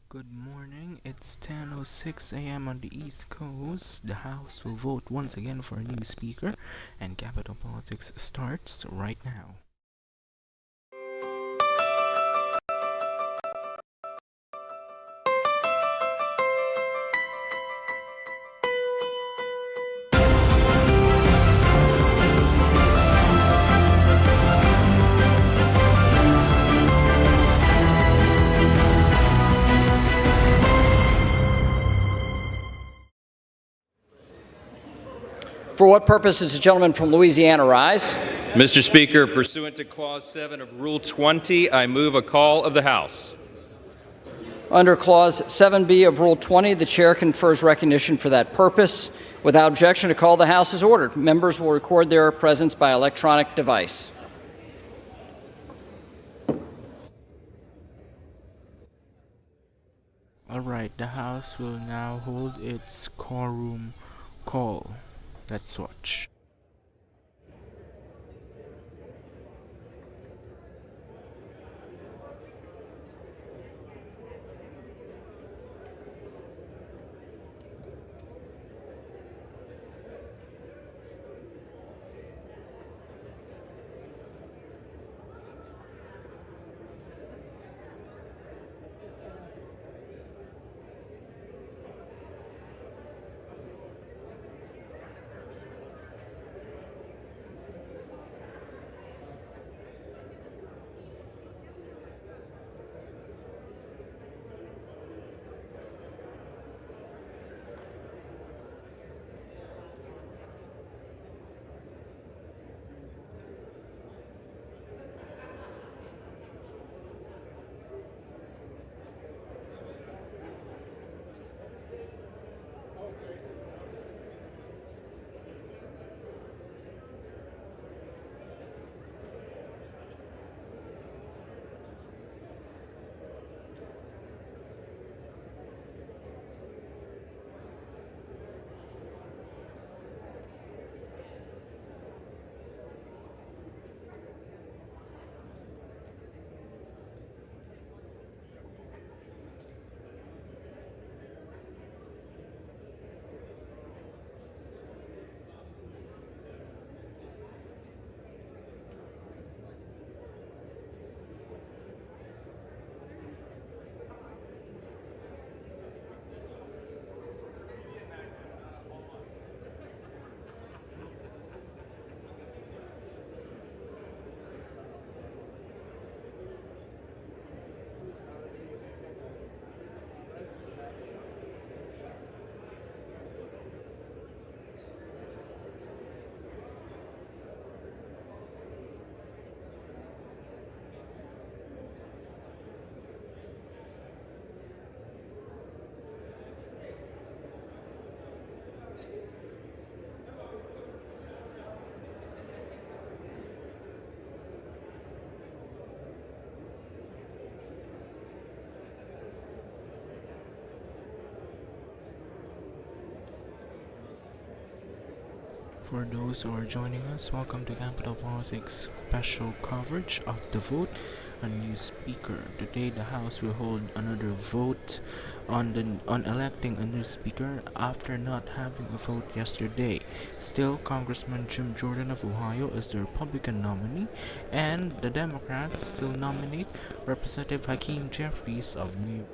Good morning. It's 10:06 a.m. on the East Coast. The House will vote once again for a new speaker, and Capital Politics starts right now. For what purpose does the gentleman from Louisiana rise? Mr. Speaker, pursuant to Clause 7 of Rule 20, I move a call of the House. Under Clause 7B of Rule 20, the chair confers recognition for that purpose. Without objection, a call of the House is ordered. Members will record their presence by electronic device. Alright, the House will now hold its quorum call. Let's watch. For those who are joining us, welcome to Capital Politics special coverage of the vote, a new speaker. Today, the House will hold another vote on electing a new speaker after not having a vote yesterday. Still, Congressman Jim Jordan of Ohio is the Republican nominee, and the Democrats still nominate Representative Hakeem Jeffries of New York.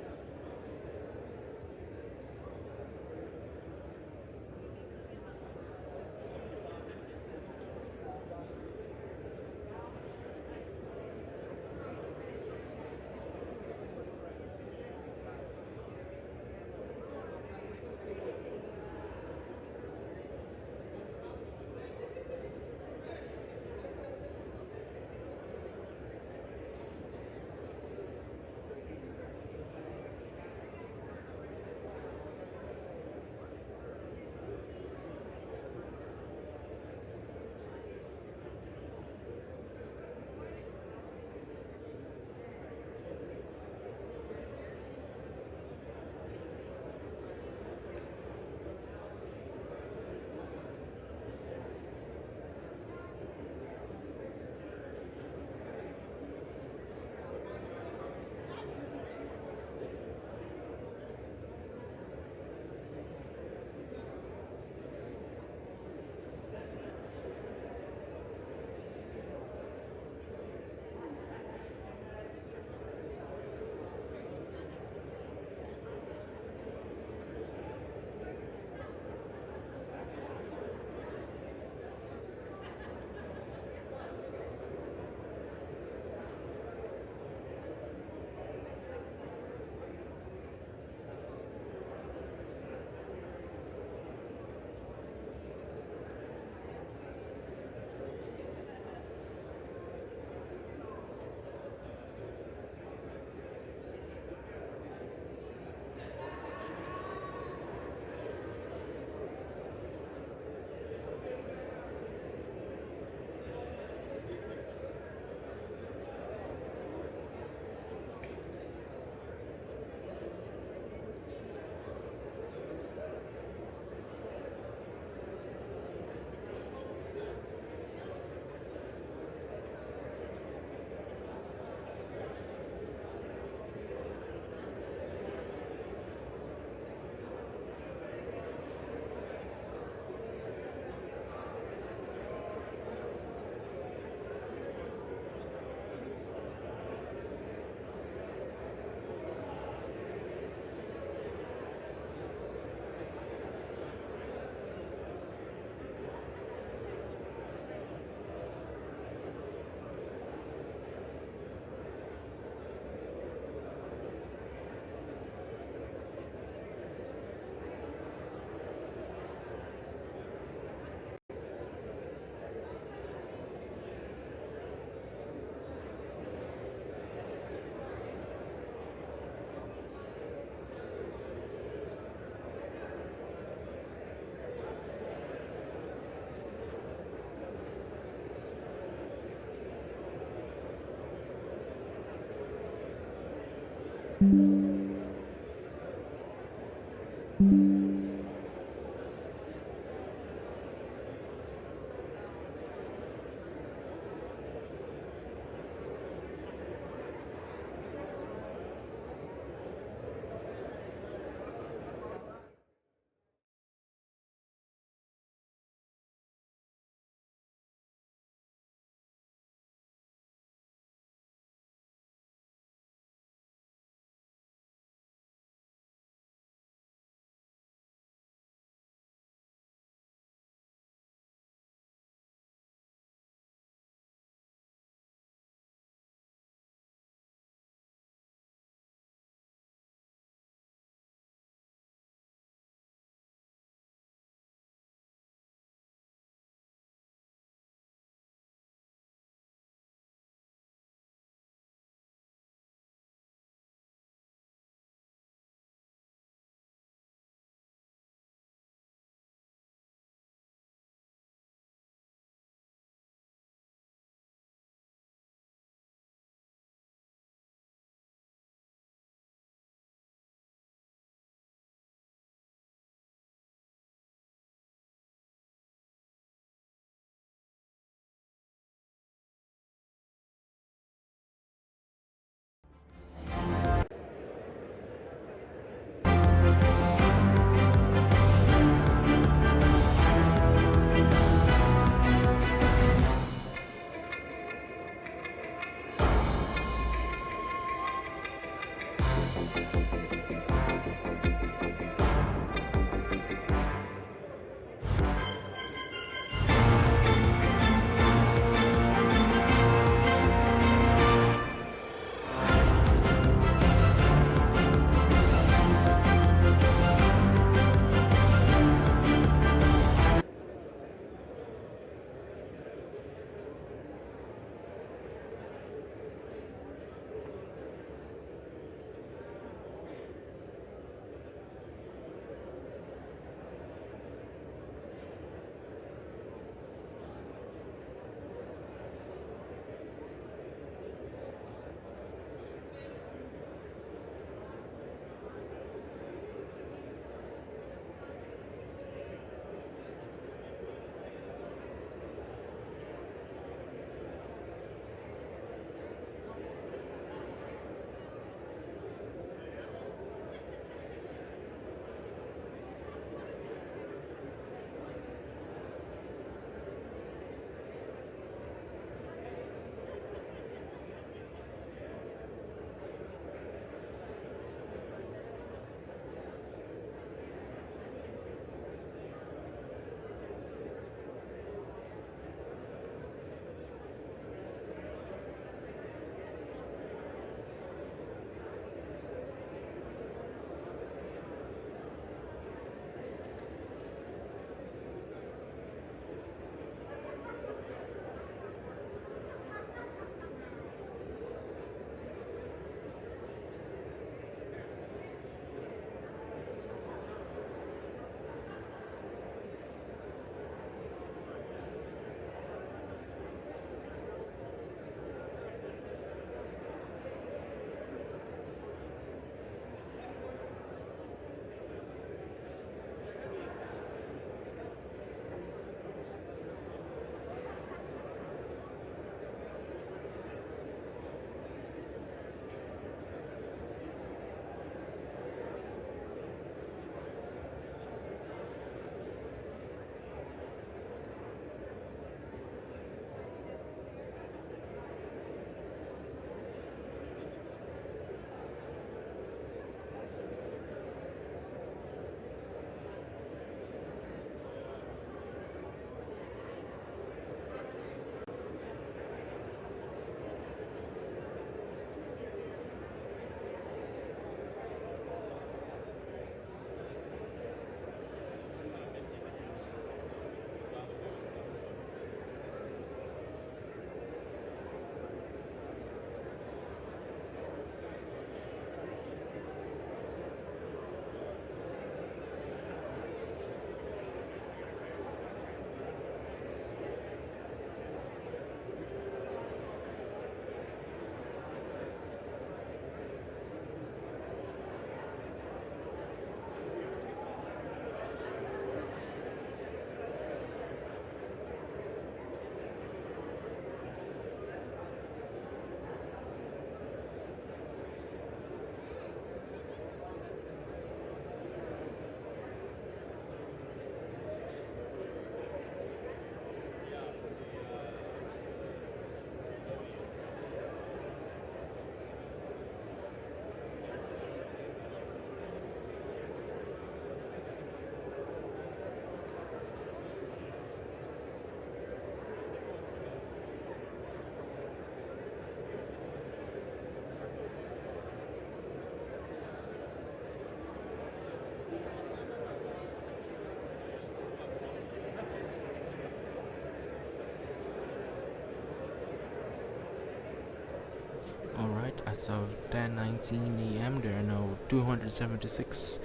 as of 10:19 a.m., there are now 276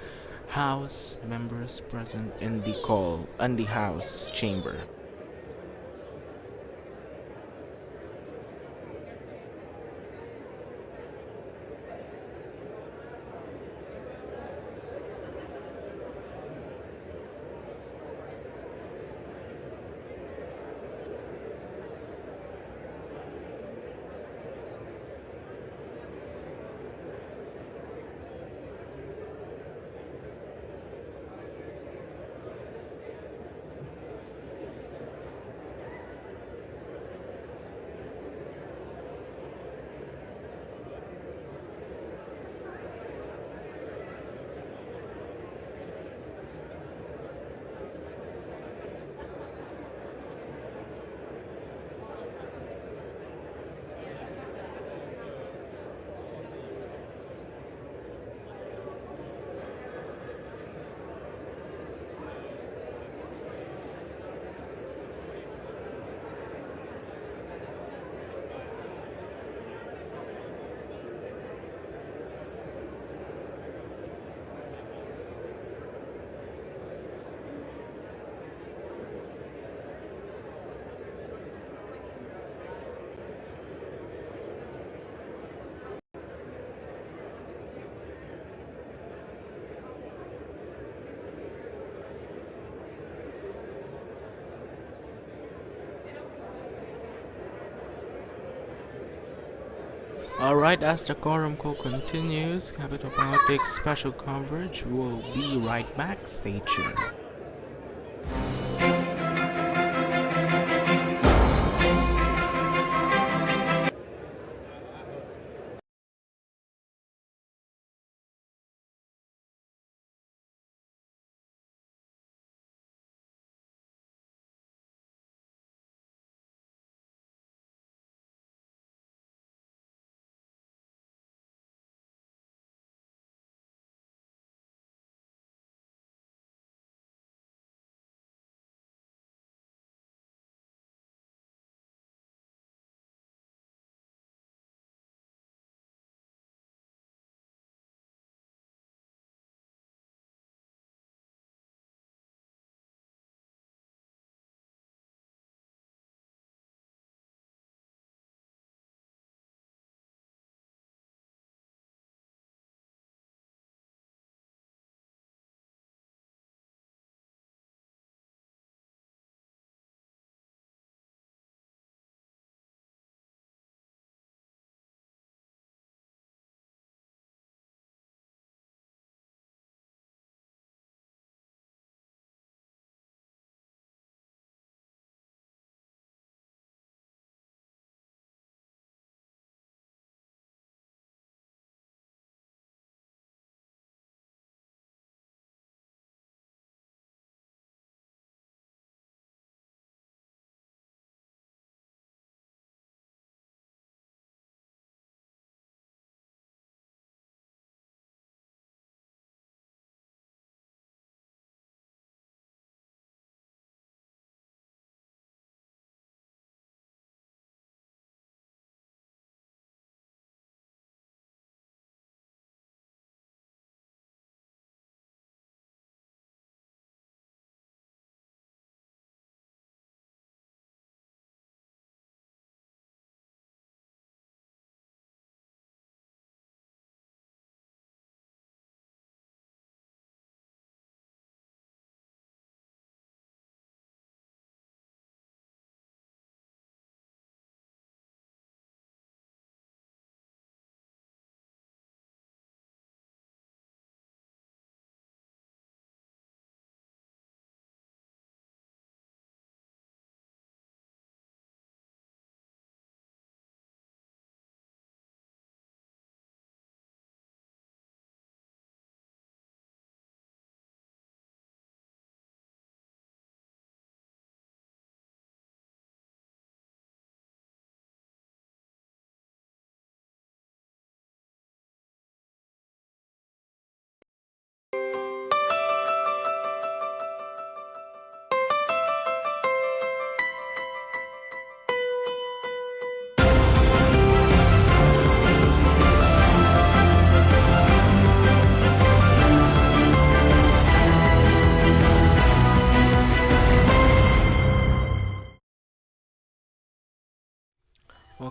House members present in the House chamber. Alright, as the quorum call continues, Capital Politics special coverage will be right back. Stay tuned.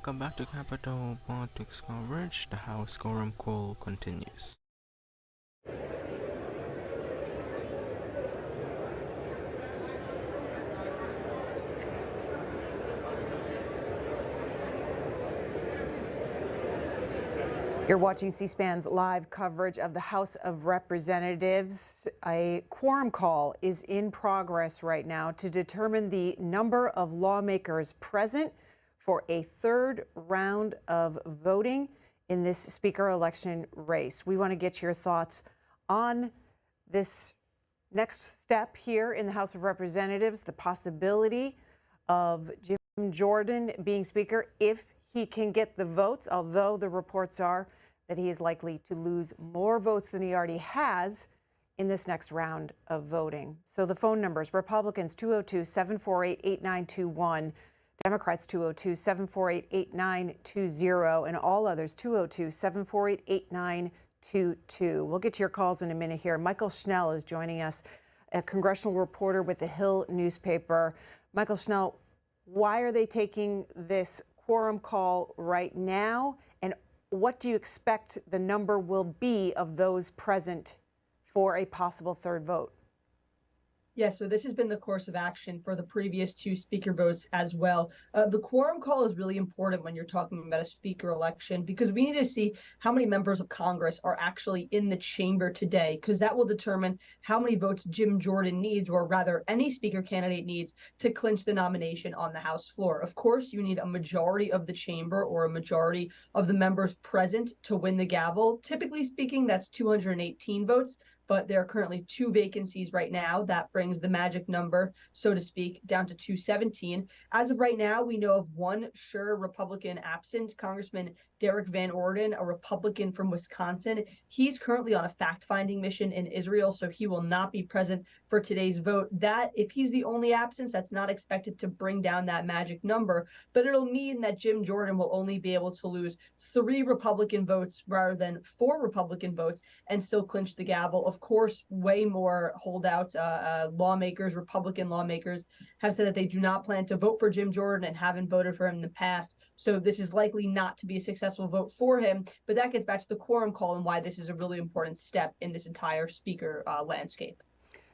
Welcome back to Capital Politics Coverage. The House quorum call continues. You're watching C-SPAN's live coverage of the House of Representatives. A quorum call is in progress right now to determine the number of lawmakers present for a third round of voting in this speaker election race. We want to get your thoughts on this next step here in the House of Representatives, the possibility of Jim Jordan being speaker if he can get the votes, although the reports are that he is likely to lose more votes than he already has in this next round of voting. So the phone numbers: Republicans 202-748-8921, Democrats 202-748-8920, and all others 202-748-8922. We'll get to your calls in a minute here. Michael Schnell is joining us, a congressional reporter with the Hill newspaper. Michael Schnell, why are they taking this quorum call right now, and what do you expect the number will be of those present for a possible third vote? Yeah, so this has been the course of action for the previous two speaker votes as well. The quorum call is really important when you're talking about a speaker election, because we need to see how many members of Congress are actually in the chamber today, because that will determine how many votes Jim Jordan needs, or rather any speaker candidate needs, to clinch the nomination on the House floor. Of course, you need a majority of the chamber or a majority of the members present to win the gavel. Typically speaking, that's 218 votes. But there are currently 2 vacancies right now. That brings the magic number, so to speak, down to 217. As of right now, we know of one sure Republican absent, Congressman Derek Van Orden, a Republican from Wisconsin. He's currently on a fact-finding mission in Israel, so he will not be present for today's vote. That, if he's the only absence, that's not expected to bring down that magic number, but it'll mean that Jim Jordan will only be able to lose 3 Republican votes rather than 4 Republican votes and still clinch the gavel. Of course, way more holdouts, lawmakers, Republican lawmakers, have said that they do not plan to vote for Jim Jordan and haven't voted for him in the past. So this is likely not to be a successful vote for him. But that gets back to the quorum call and why this is a really important step in this entire speaker landscape.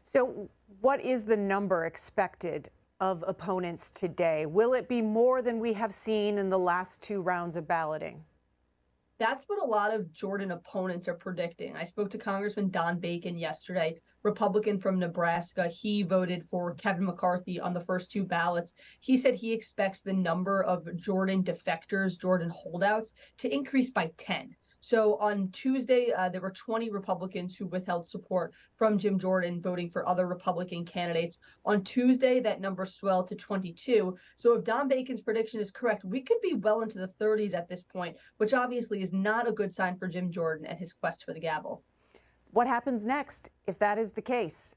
So what is the number expected of opponents today? Will it be more than we have seen in the last 2 rounds of balloting? That's what a lot of Jordan opponents are predicting. I spoke to Congressman Don Bacon yesterday, Republican from Nebraska. He voted for Kevin McCarthy on the first 2 ballots. He said he expects the number of Jordan defectors, Jordan holdouts, to increase by 10. So on Tuesday, there were 20 Republicans who withheld support from Jim Jordan, voting for other Republican candidates. On Tuesday, that number swelled to 22. So if Don Bacon's prediction is correct, we could be well into the 30s at this point, which obviously is not a good sign for Jim Jordan and his quest for the gavel. What happens next if that is the case?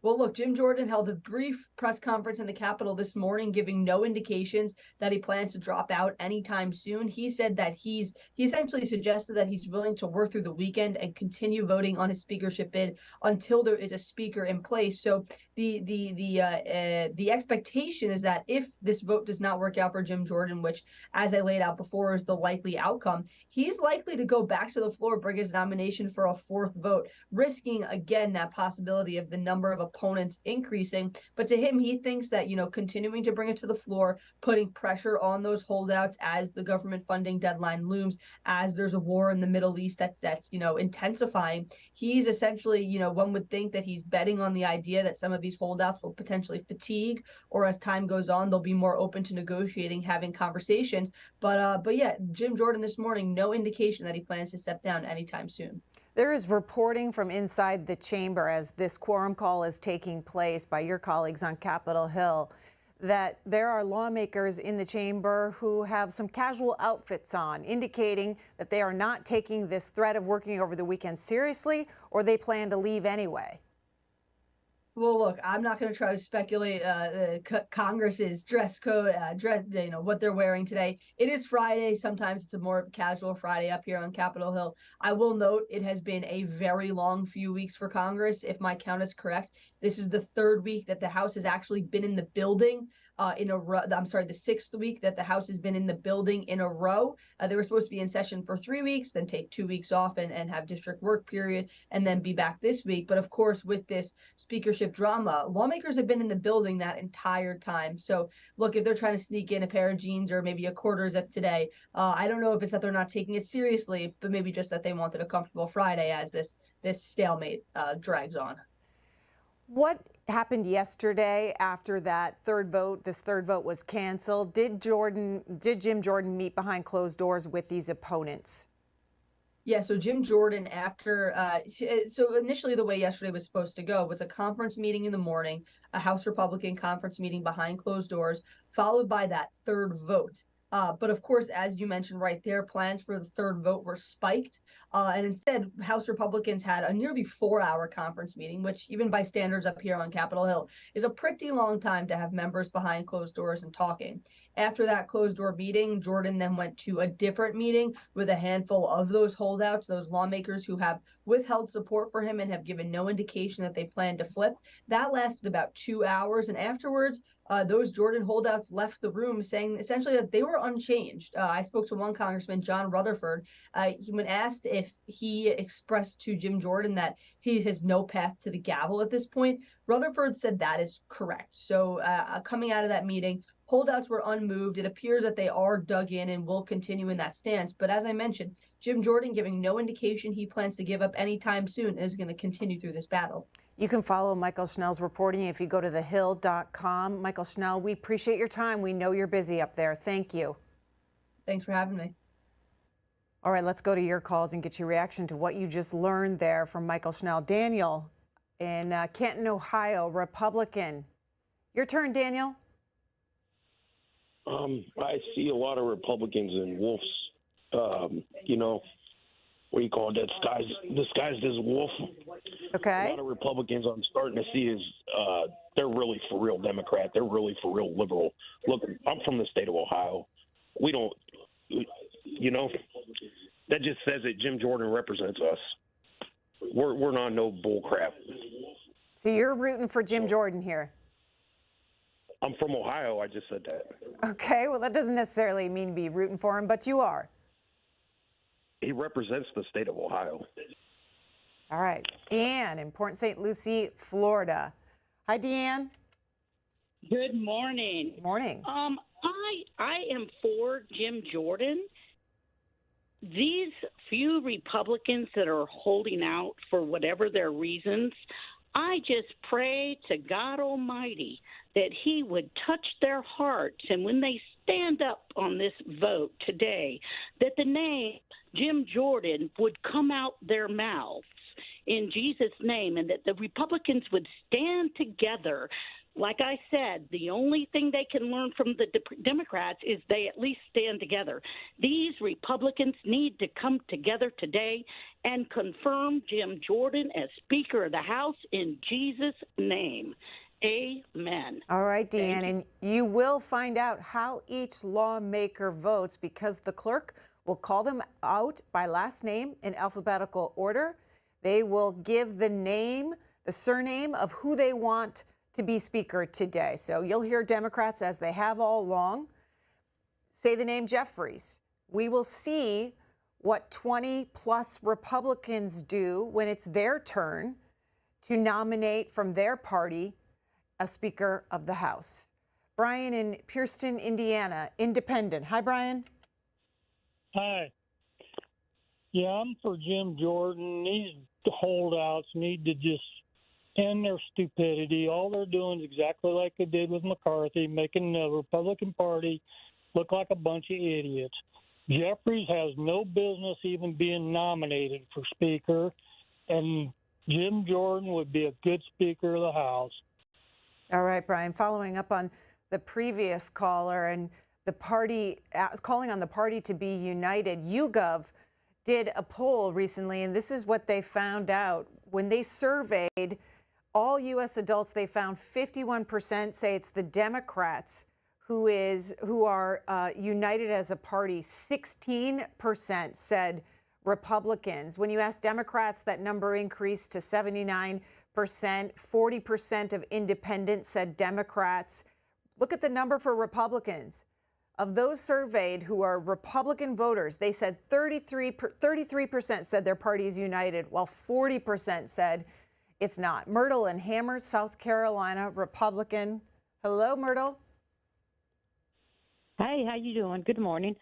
Well, look, Jim Jordan held a brief press conference in the Capitol this morning, giving no indications that he plans to drop out anytime soon. He said that he essentially suggested that he's willing to work through the weekend and continue voting on his speakership bid until there is a speaker in place. So the expectation is that if this vote does not work out for Jim Jordan, which, as I laid out before, is the likely outcome, he's likely to go back to the floor, bring his nomination for a 4th vote, risking again that possibility of the number of opponents increasing. But to him, he thinks that, continuing to bring it to the floor, putting pressure on those holdouts as the government funding deadline looms, as there's a war in the Middle East that's intensifying. He's essentially, one would think that he's betting on the idea that some of these holdouts will potentially fatigue, or as time goes on, they'll be more open to negotiating, having conversations. But yeah, Jim Jordan this morning, no indication that he plans to step down anytime soon. There is reporting from inside the chamber as this quorum call is taking place by your colleagues on Capitol Hill that there are lawmakers in the chamber who have some casual outfits on, indicating that they are not taking this threat of working over the weekend seriously, or they plan to leave anyway. Well, look, I'm not going to try to speculate Congress's dress code, what they're wearing today. It is Friday. Sometimes it's a more casual Friday up here on Capitol Hill. I will note it has been a very long few weeks for Congress. If my count is correct, this is the 3rd week that the House has actually been in the building. in a row. I'm sorry, the 6th week that the House has been in the building in a row. They were supposed to be in session for 3 weeks, then take 2 weeks off and have district work period, and then be back this week. But of course, with this speakership drama, lawmakers have been in the building that entire time. So look, if they're trying to sneak in a pair of jeans or maybe a quarter zip today, I don't know if it's that they're not taking it seriously, but maybe just that they wanted a comfortable Friday as this stalemate drags on. What happened yesterday after that third vote? This third vote was canceled. Did Jim Jordan meet behind closed doors with these opponents? Yeah, so Jim Jordan, after, so initially the way yesterday was supposed to go was a conference meeting in the morning, a House Republican conference meeting behind closed doors, followed by that third vote. But of course, as you mentioned right there, plans for the third vote were spiked. And instead, House Republicans had a nearly 4-hour conference meeting, which even by standards up here on Capitol Hill is a pretty long time to have members behind closed doors and talking. After that closed door meeting, Jordan then went to a different meeting with a handful of those holdouts, those lawmakers who have withheld support for him and have given no indication that they plan to flip. That lasted about 2 hours. And afterwards, those Jordan holdouts left the room saying essentially that they were unchanged. I spoke to one Congressman, John Rutherford. When asked if he expressed to Jim Jordan that he has no path to the gavel at this point, Rutherford said that is correct. So coming out of that meeting, holdouts were unmoved. It appears that they are dug in and will continue in that stance. But as I mentioned, Jim Jordan giving no indication he plans to give up anytime soon and is going to continue through this battle. You can follow Michael Schnell's reporting if you go to thehill.com. Michael Schnell, we appreciate your time. We know you're busy up there. Thank you. Thanks for having me. All right, let's go to your calls and get your reaction to what you just learned there from Michael Schnell. Daniel in Canton, Ohio, Republican. Your turn, Daniel. I see a lot of Republicans in wolves, what do you call it, disguised as wolf. Okay. A lot of Republicans I'm starting to see is they're really for real Democrat. They're really for real liberal. Look, I'm from the state of Ohio. We don't, that just says that Jim Jordan represents us. We're not no bull crap. So you're rooting for Jim Jordan here. I'm from Ohio. I just said that. Okay, well, that doesn't necessarily mean be rooting for him, but you are. He represents the state of Ohio. All right. Deanne in Port St. Lucie, Florida. Hi, Deanne. Good morning. Morning. I am for Jim Jordan. These few Republicans that are holding out for whatever their reasons, I just pray to God Almighty that he would touch their hearts, and when they stand up on this vote today, that the name Jim Jordan would come out their mouths in Jesus' name, and that the Republicans would stand together. Like I said, the only thing they can learn from the Democrats is they at least stand together. These Republicans need to come together today and confirm Jim Jordan as Speaker of the House in Jesus' name. Amen. All right, Deanne, and you will find out how each lawmaker votes because the clerk will call them out by last name in alphabetical order. They will give the name, the surname of who they want to be Speaker today. So you'll hear Democrats, as they have all along, say the name Jeffries. We will see what 20-plus Republicans do when it's their turn to nominate from their party a Speaker of the House. Brian in Princeton, Indiana, Independent. Hi, Brian. Hi. Yeah, I'm for Jim Jordan. These holdouts need to just end their stupidity. All they're doing is exactly like they did with McCarthy, making the Republican Party look like a bunch of idiots. Jeffries has no business even being nominated for Speaker, and Jim Jordan would be a good Speaker of the House. All right, Brian, following up on the previous caller and the party, calling on the party to be united, YouGov did a poll recently, and this is what they found out. When they surveyed all U.S. adults, they found 51% say it's the Democrats who are united as a party. 16% said Republicans. When you ask Democrats, that number increased to 79%. 40% of independents said Democrats. Look at the number for Republicans. Of those surveyed who are Republican voters, they said 33% said their party is united, while 40% said it's not. Myrtle in Hammers, South Carolina, Republican. Hello, Myrtle. Hey, how you doing? Good morning.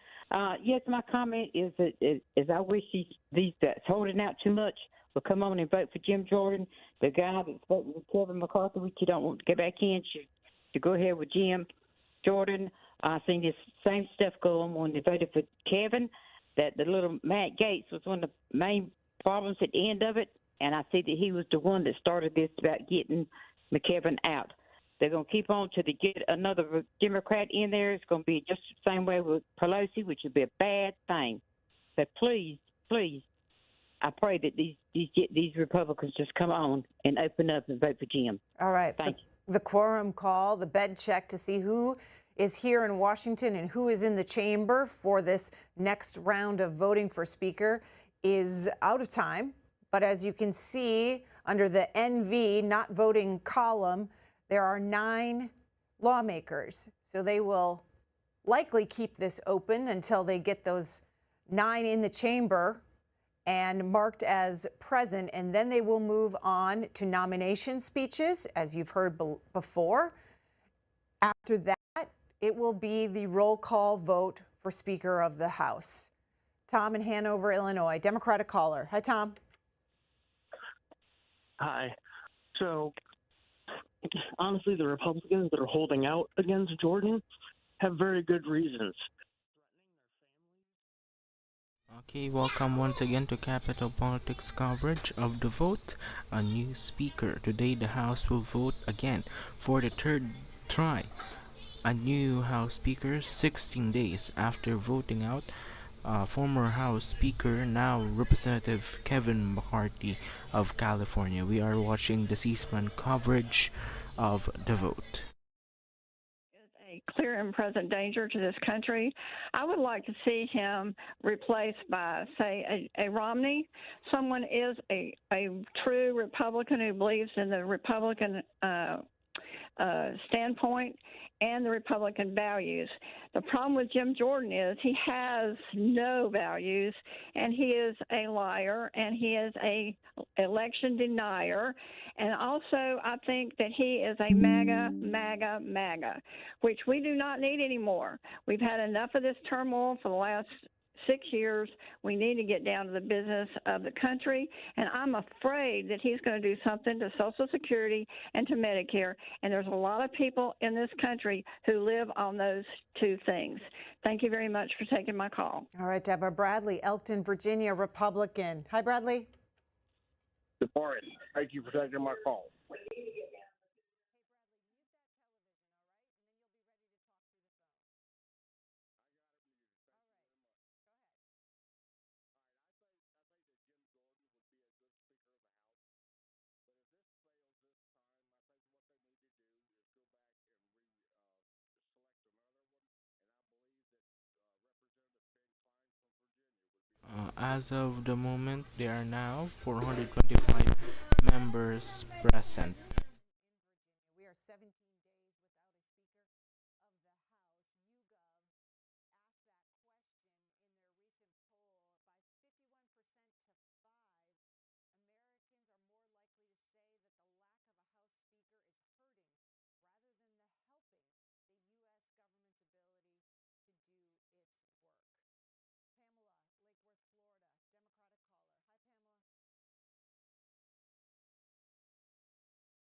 Yes, my comment is that is I wish these that's holding out too much will come on and vote for Jim Jordan, the guy that's voting for Kevin McCarthy, which you don't want to get back in. To go ahead with Jim Jordan. I seen this same stuff go on when they voted for Kevin, that the little Matt Gaetz was one of the main problems at the end of it, and I see that he was the one that started this about getting McKevin out. They're going to keep on till they get another Democrat in there. It's going to be just the same way with Pelosi, which would be a bad thing. But please, I pray that these Republicans just come on and open up and vote for Jim. All right. Thank you. The quorum call, the bed check to see who is here in Washington and who is in the chamber for this next round of voting for Speaker is out of time. But as you can see under the NV not voting column, there are 9 lawmakers. So they will likely keep this open until they get those 9 in the chamber and marked as present, and then they will move on to nomination speeches, as you've heard before. After that, it will be the roll call vote for Speaker of the House. Tom in Hanover, Illinois, Democratic caller. Hi, Tom. Hi. So, honestly, the Republicans that are holding out against Jordan have very good reasons. Okay, welcome once again to Capital Politics coverage of the vote. A new speaker. Today the House will vote again for the third try. A new House Speaker 16 days after voting out former House Speaker, now Representative Kevin McCarthy of California. We are watching the C-SPAN coverage of the vote. A clear and present danger to this country. I would like to see him replaced by, say, a Romney. Someone is a true Republican who believes in the Republican standpoint and the Republican values. The problem with Jim Jordan is he has no values, and he is a liar, and he is a election denier. And also, I think that he is a MAGA, which we do not need anymore. We've had enough of this turmoil for the last 6 years. We need to get down to the business of the country, and I'm afraid that he's going to do something to Social Security and to Medicare, and there's a lot of people in this country who live on those two things. Thank you very much for taking my call. All right, Deborah. Bradley, Elkton, Virginia, Republican. Hi, Bradley. Good morning. Thank you for taking my call. As of the moment, there are now 425 members present. We are 17 days without a Speaker of the House. YouGov asked that question in their recent poll. By 51% to 5, Americans are more likely to say that the lack of a House Speaker is hurting rather than the helping the U.S. government's ability to do its work. Pamela, Lake Worth, Florida, Democratic caller. Hi, Pamela.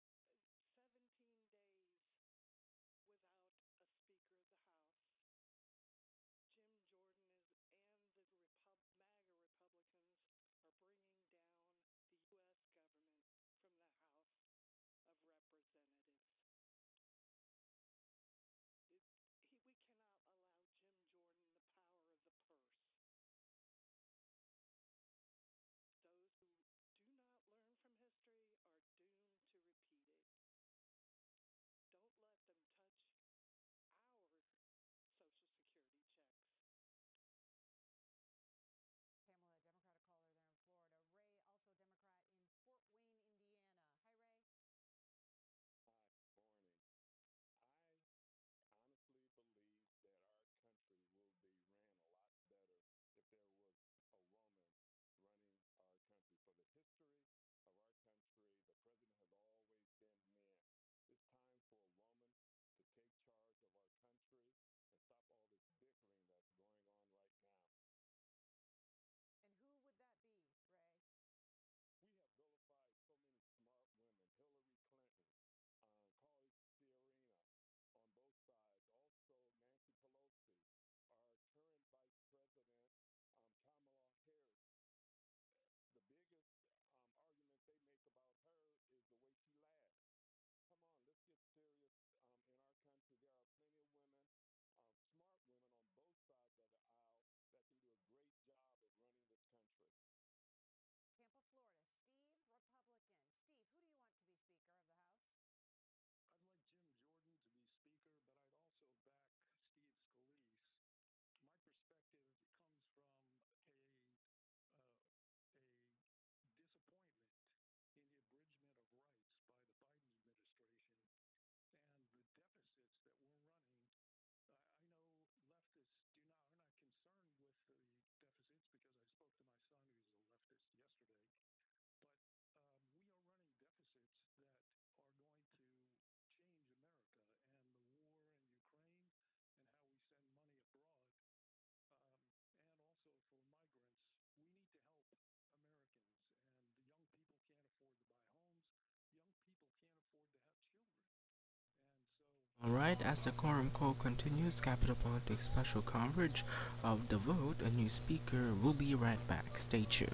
Alright, as the quorum call continues, Capital Politics special coverage of the vote, a new speaker will be right back. Stay tuned.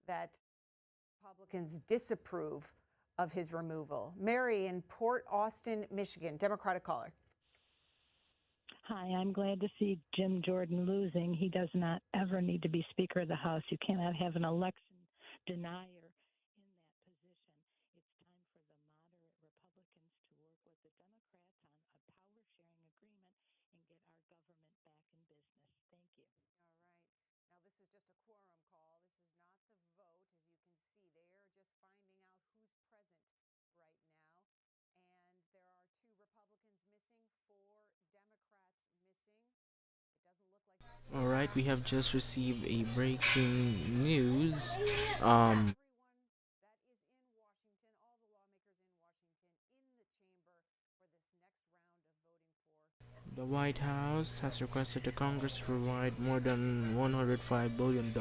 That Republicans disapprove of his removal. Mary in Port Austin, Michigan, Democratic caller. Hi, I'm glad to see Jim Jordan losing. He does not ever need to be Speaker of the House. You cannot have an election denier in that position. It's time for the moderate Republicans to work with the Democrats on a power-sharing agreement and get our government back in business. Thank you. All right. Now, this is just a quorum call. This is not the vote. As you can see, they are just finding out who's present right now. And there are 2 Republicans missing, 4 Democrats missing. It doesn't look like. Alright, we have just received a breaking news. Everyone that is in Washington, all the lawmakers in Washington, in the chamber for this next round of voting for. The White House has requested the Congress to provide more than $105 billion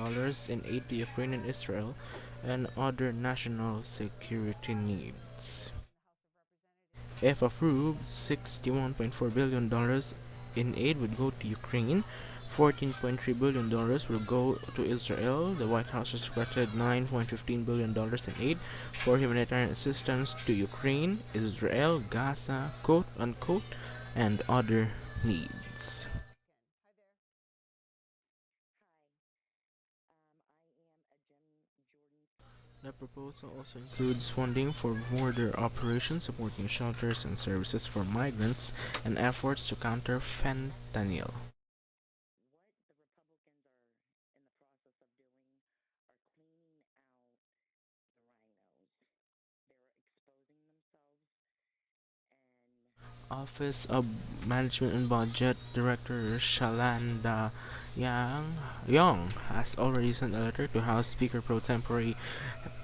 in aid to Ukraine and Israel and other national security needs. If approved, $61.4 billion in aid would go to Ukraine, $14.3 billion will go to Israel. The White House has requested $9.15 billion in aid for humanitarian assistance to Ukraine, Israel, Gaza, quote unquote, and other needs. The proposal also includes funding for border operations, supporting shelters and services for migrants, and efforts to counter fentanyl. Office of Management and Budget Director Shalanda Young has already sent a letter to House Speaker Pro Tempore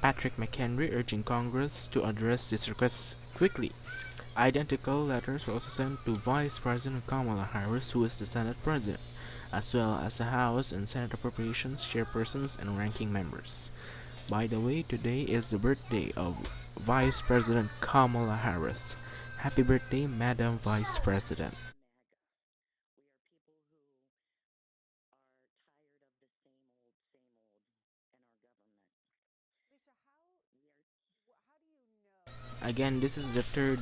Patrick McHenry urging Congress to address this request quickly. Identical letters were also sent to Vice President Kamala Harris, who is the Senate President, as well as the House and Senate Appropriations chairpersons and ranking members. By the way, today is the birthday of Vice President Kamala Harris. Happy birthday, Madam Vice President. Again, this is the third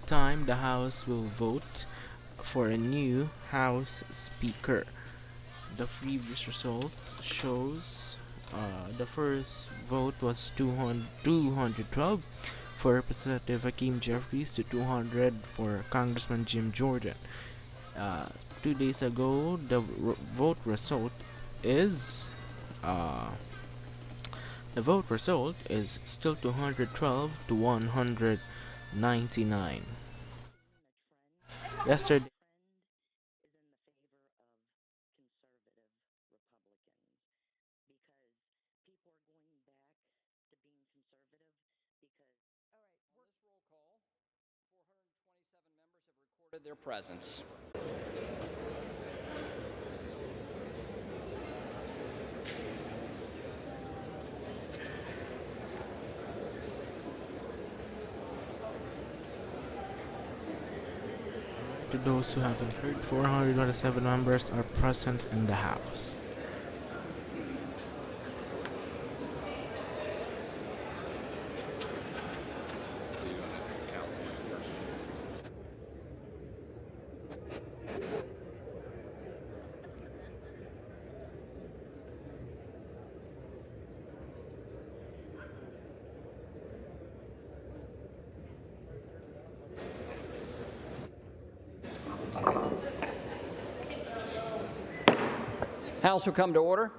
time the House will vote for a new House Speaker. The previous result shows the first vote was 212 for Representative Hakeem Jeffries to 200 for Congressman Jim Jordan. 2 days ago, the vote result is still 212 to 199. Yesterday. Their presence. To those who haven't heard, 427 members are present in the House. House will come to order.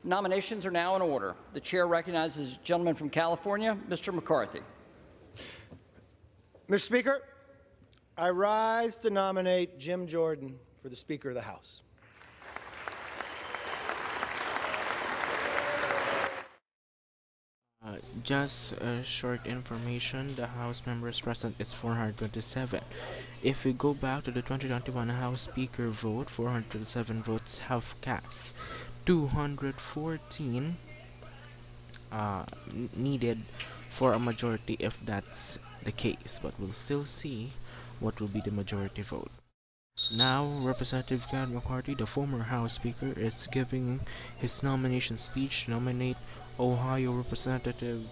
Nominations are now in order. The chair recognizes the gentleman from California, Mr. McCarthy. Mr. Speaker, I rise to nominate Jim Jordan for the Speaker of the House. Just short information, the House members present is 427. If we go back to the 2021 House Speaker vote, 427 votes have cast. 214 needed for a majority if that's the case, but we'll still see what will be the majority vote. Now, Representative Gad McCarthy, the former House Speaker, is giving his nomination speech to nominate Ohio Representative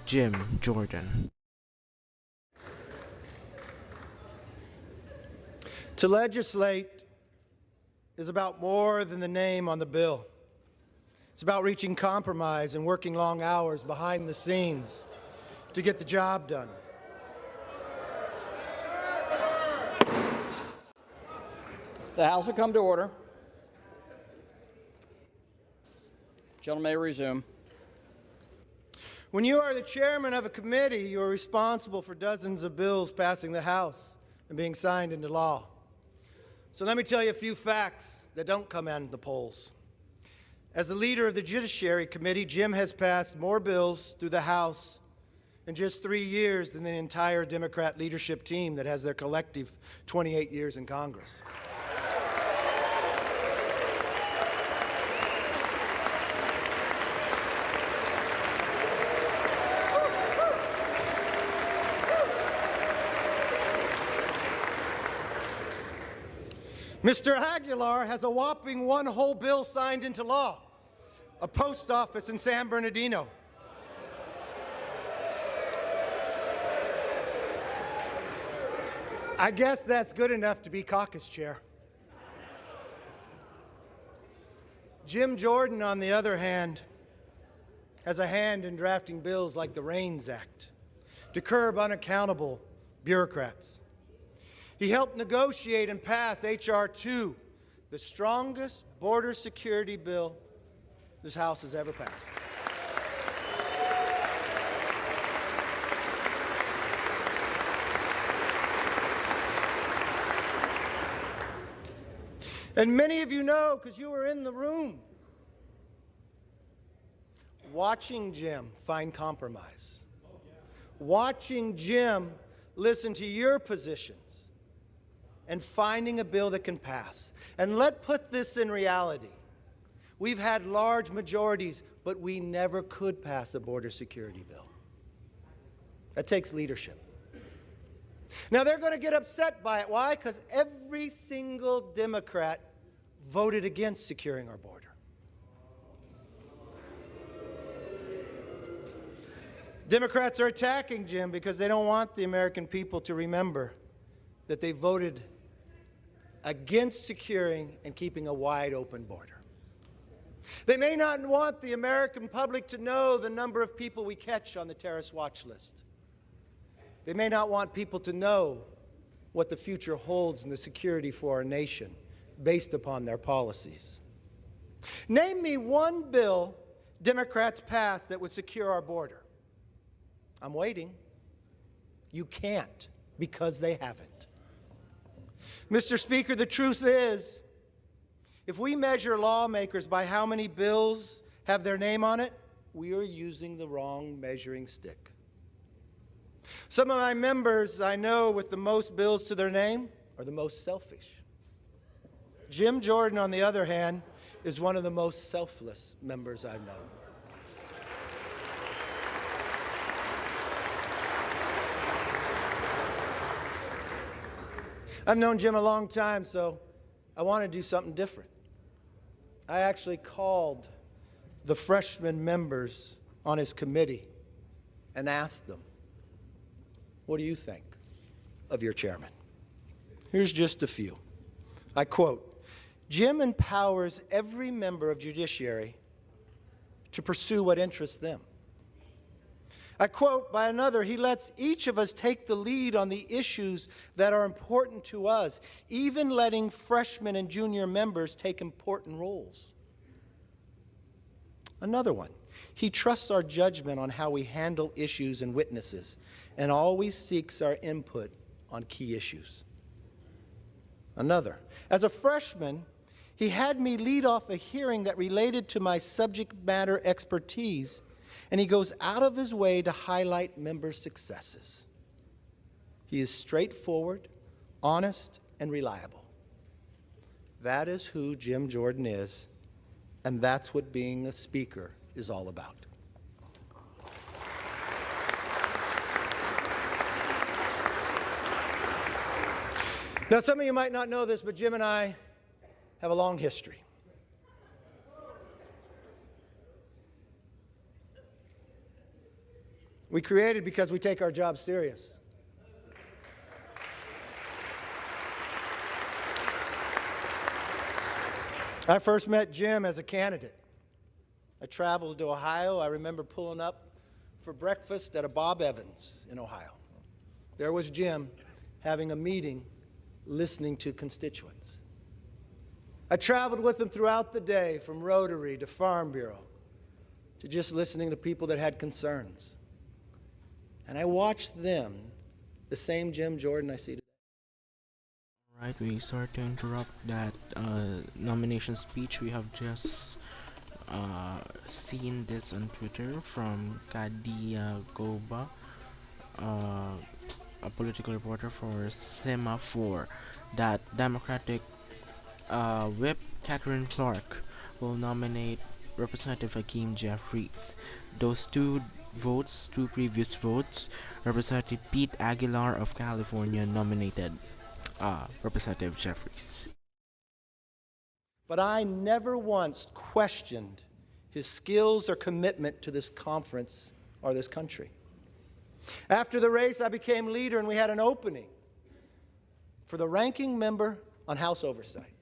Jim Jordan. To legislate is about more than the name on the bill. It's about reaching compromise and working long hours behind the scenes to get the job done. The House will come to order. Gentleman may resume. When you are the chairman of a committee, you are responsible for dozens of bills passing the House and being signed into law. So let me tell you a few facts that don't come out of the polls. As the leader of the Judiciary Committee, Jim has passed more bills through the House in just 3 years than the entire Democrat leadership team that has their collective 28 years in Congress. Mr. Aguilar has a whopping one whole bill signed into law, a post office in San Bernardino. I guess that's good enough to be caucus chair. Jim Jordan, on the other hand, has a hand in drafting bills like the REINS Act to curb unaccountable bureaucrats. He helped negotiate and pass H.R. 2, the strongest border security bill this House has ever passed. And many of you know, because you were in the room, watching Jim find compromise, watching Jim listen to your positions, and finding a bill that can pass. And let's put this in reality. We've had large majorities, but we never could pass a border security bill. That takes leadership. Now, they're going to get upset by it. Why? Because every single Democrat voted against securing our border. Democrats are attacking Jim because they don't want the American people to remember that they voted against securing and keeping a wide open border. They may not want the American public to know the number of people we catch on the terrorist watch list. They may not want people to know what the future holds in the security for our nation based upon their policies. Name me one bill Democrats passed that would secure our border. I'm waiting. You can't, because they haven't. Mr. Speaker, the truth is, if we measure lawmakers by how many bills have their name on it, we are using the wrong measuring stick. Some of my members I know with the most bills to their name are the most selfish. Jim Jordan, on the other hand, is one of the most selfless members I've known. I've known Jim a long time, so I want to do something different. I actually called the freshman members on his committee and asked them, what do you think of your chairman? Here's just a few. I quote, Jim empowers every member of judiciary to pursue what interests them. I quote by another, he lets each of us take the lead on the issues that are important to us, even letting freshmen and junior members take important roles. Another one, he trusts our judgment on how we handle issues and witnesses, and always seeks our input on key issues. Another, as a freshman, he had me lead off a hearing that related to my subject matter expertise, and he goes out of his way to highlight member successes. He is straightforward, honest, and reliable. That is who Jim Jordan is, and that's what being a speaker is all about. Now, some of you might not know this, but Jim and I have a long history. We created because we take our job serious. I first met Jim as a candidate. I traveled to Ohio. I remember pulling up for breakfast at a Bob Evans in Ohio. There was Jim having a meeting, listening to constituents. I traveled with him throughout the day, from Rotary to Farm Bureau, to just listening to people that had concerns. And I watched them, the same Jim Jordan I see today. All right, we sorry to interrupt that nomination speech. We have just seen this on Twitter from Kadia Goba, a political reporter for Semaphore, that Democratic Whip Catherine Clark will nominate Representative Hakeem Jeffries. Those two previous votes, Representative Pete Aguilar of California nominated Representative Jeffries. But I never once questioned his skills or commitment to this conference or this country. After the race, I became leader, and we had an opening for the ranking member on House Oversight.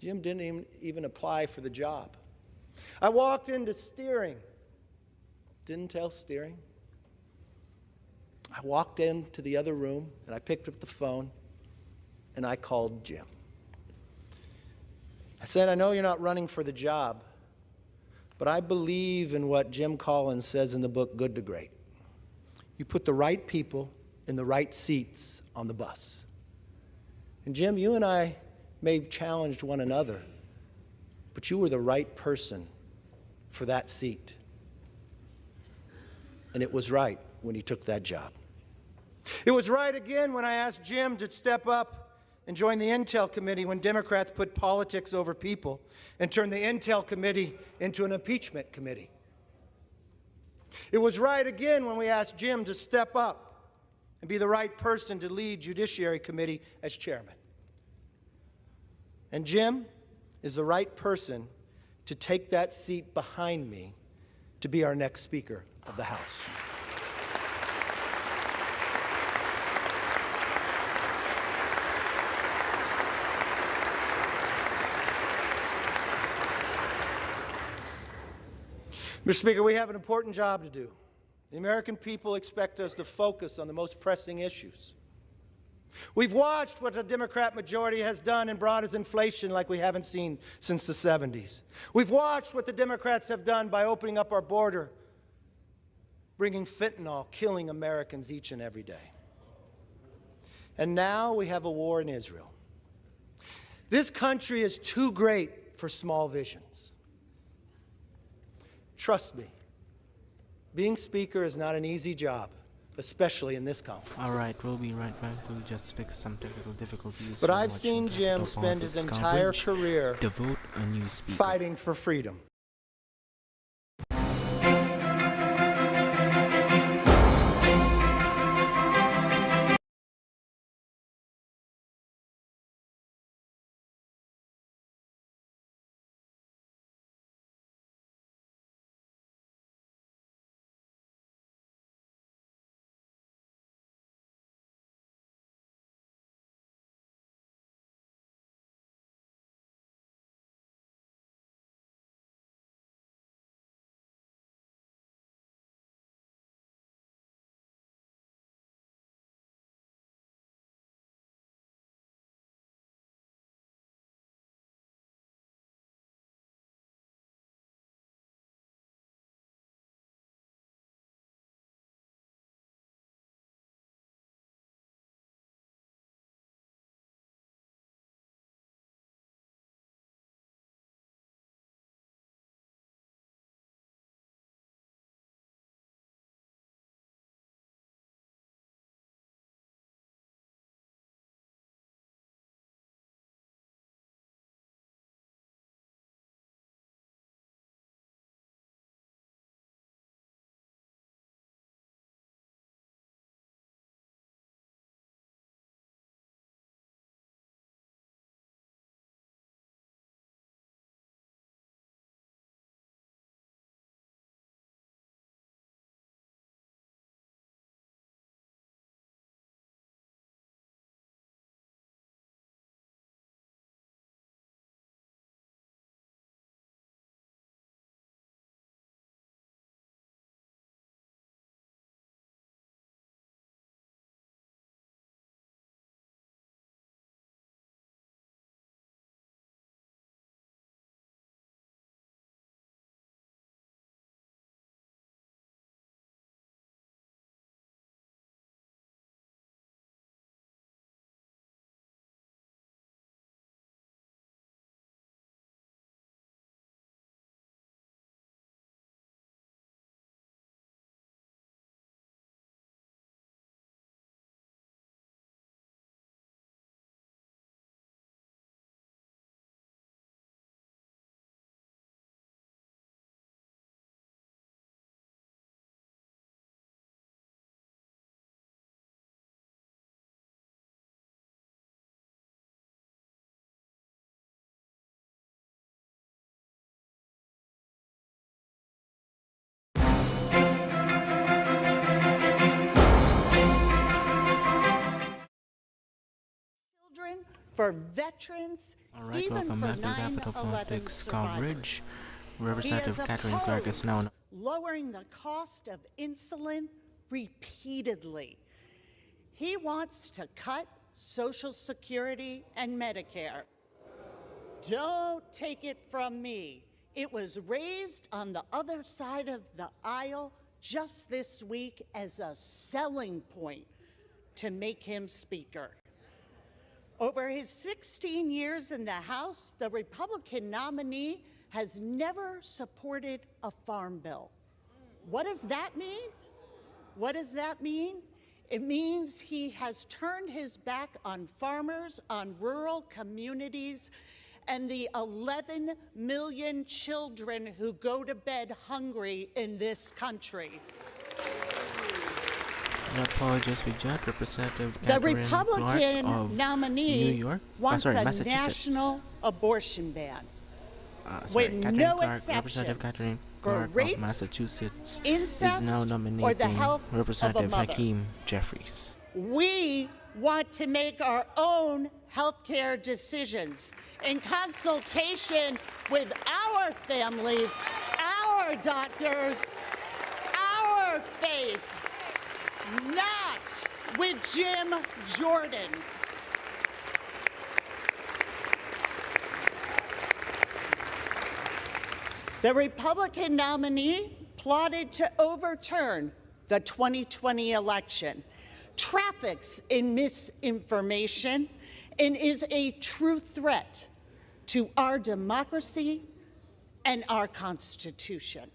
Jim didn't even apply for the job. I walked into steering. Didn't tell steering. I walked into the other room, and I picked up the phone, and I called Jim. I said, I know you're not running for the job, but I believe in what Jim Collins says in the book, Good to Great. You put the right people in the right seats on the bus. And Jim, you and I may have challenged one another, but you were the right person for that seat. And it was right when he took that job. It was right again when I asked Jim to step up and join the Intel Committee when Democrats put politics over people and turned the Intel Committee into an impeachment committee. It was right again when we asked Jim to step up and be the right person to lead Judiciary Committee as chairman. And Jim is the right person to take that seat behind me to be our next Speaker of the House. Mr. Speaker, we have an important job to do. The American people expect us to focus on the most pressing issues. We've watched what the Democrat majority has done and brought us inflation like we haven't seen since the 70s. We've watched what the Democrats have done by opening up our border, bringing fentanyl, killing Americans each and every day. And now we have a war in Israel. This country is too great for small visions. Trust me, being Speaker is not an easy job, especially in this conference. All right, we'll be right back. We'll just fix some technical difficulties. But I've seen Jim spend his entire career The Vote, a new speaker. fighting for freedom. for veterans, All right, even welcome for back to Capital 9/11 Politics survivors. coverage. He Representative has Catherine Clark is now. opposed lowering the cost of insulin repeatedly. He wants to cut Social Security and Medicare. Don't take it from me. It was raised on the other side of the aisle just this week as a selling point to make him Speaker. Over his 16 years in the House, the Republican nominee has never supported a farm bill. What does that mean? What does that mean? It means he has turned his back on farmers, on rural communities, and the 11 million children who go to bed hungry in this country. I apologize with that. Representative The Catherine Republican Clark of nominee New York. wants a Massachusetts. national abortion ban. With with Catherine no Clark, exceptions Representative Catherine for Clark rape, of Massachusetts incest, is now or the nominating health of a Representative mother. Hakeem Jeffries. We want to make our own healthcare decisions in consultation with our families, our doctors, our faith, not with Jim Jordan. The Republican nominee plotted to overturn the 2020 election, traffics in misinformation, and is a true threat to our democracy and our Constitution.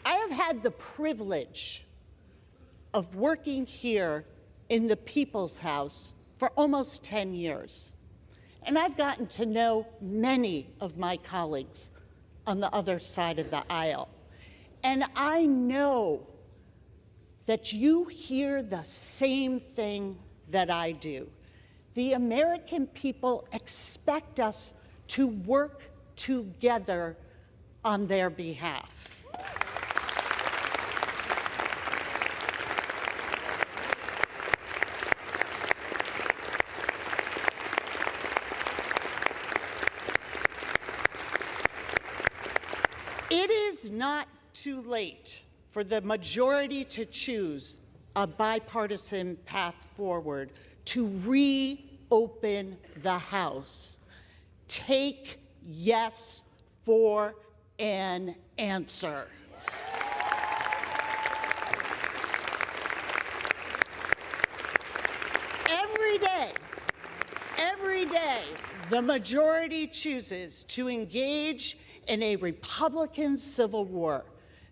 I have had the privilege of working here in the People's House for almost 10 years. And I've gotten to know many of my colleagues on the other side of the aisle. And I know that you hear the same thing that I do. The American people expect us to work together on their behalf. It is not too late for the majority to choose a bipartisan path forward to reopen the House. Take yes for an answer. Every day, the majority chooses to engage in a Republican civil war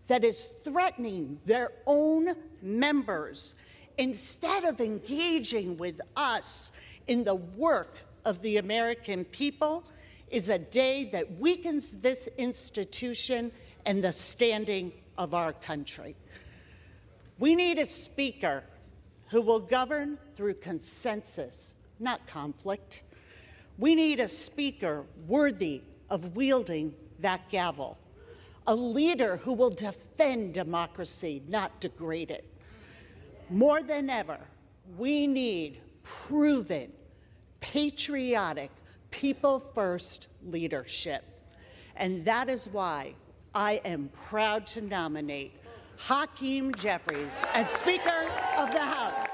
that is threatening their own members instead of engaging with us in the work of the American people is a day that weakens this institution and the standing of our country. We need a speaker who will govern through consensus, not conflict. We need a speaker worthy of wielding that gavel, a leader who will defend democracy, not degrade it. More than ever, we need proven, patriotic, people-first leadership. And that is why I am proud to nominate Hakeem Jeffries as Speaker of the House.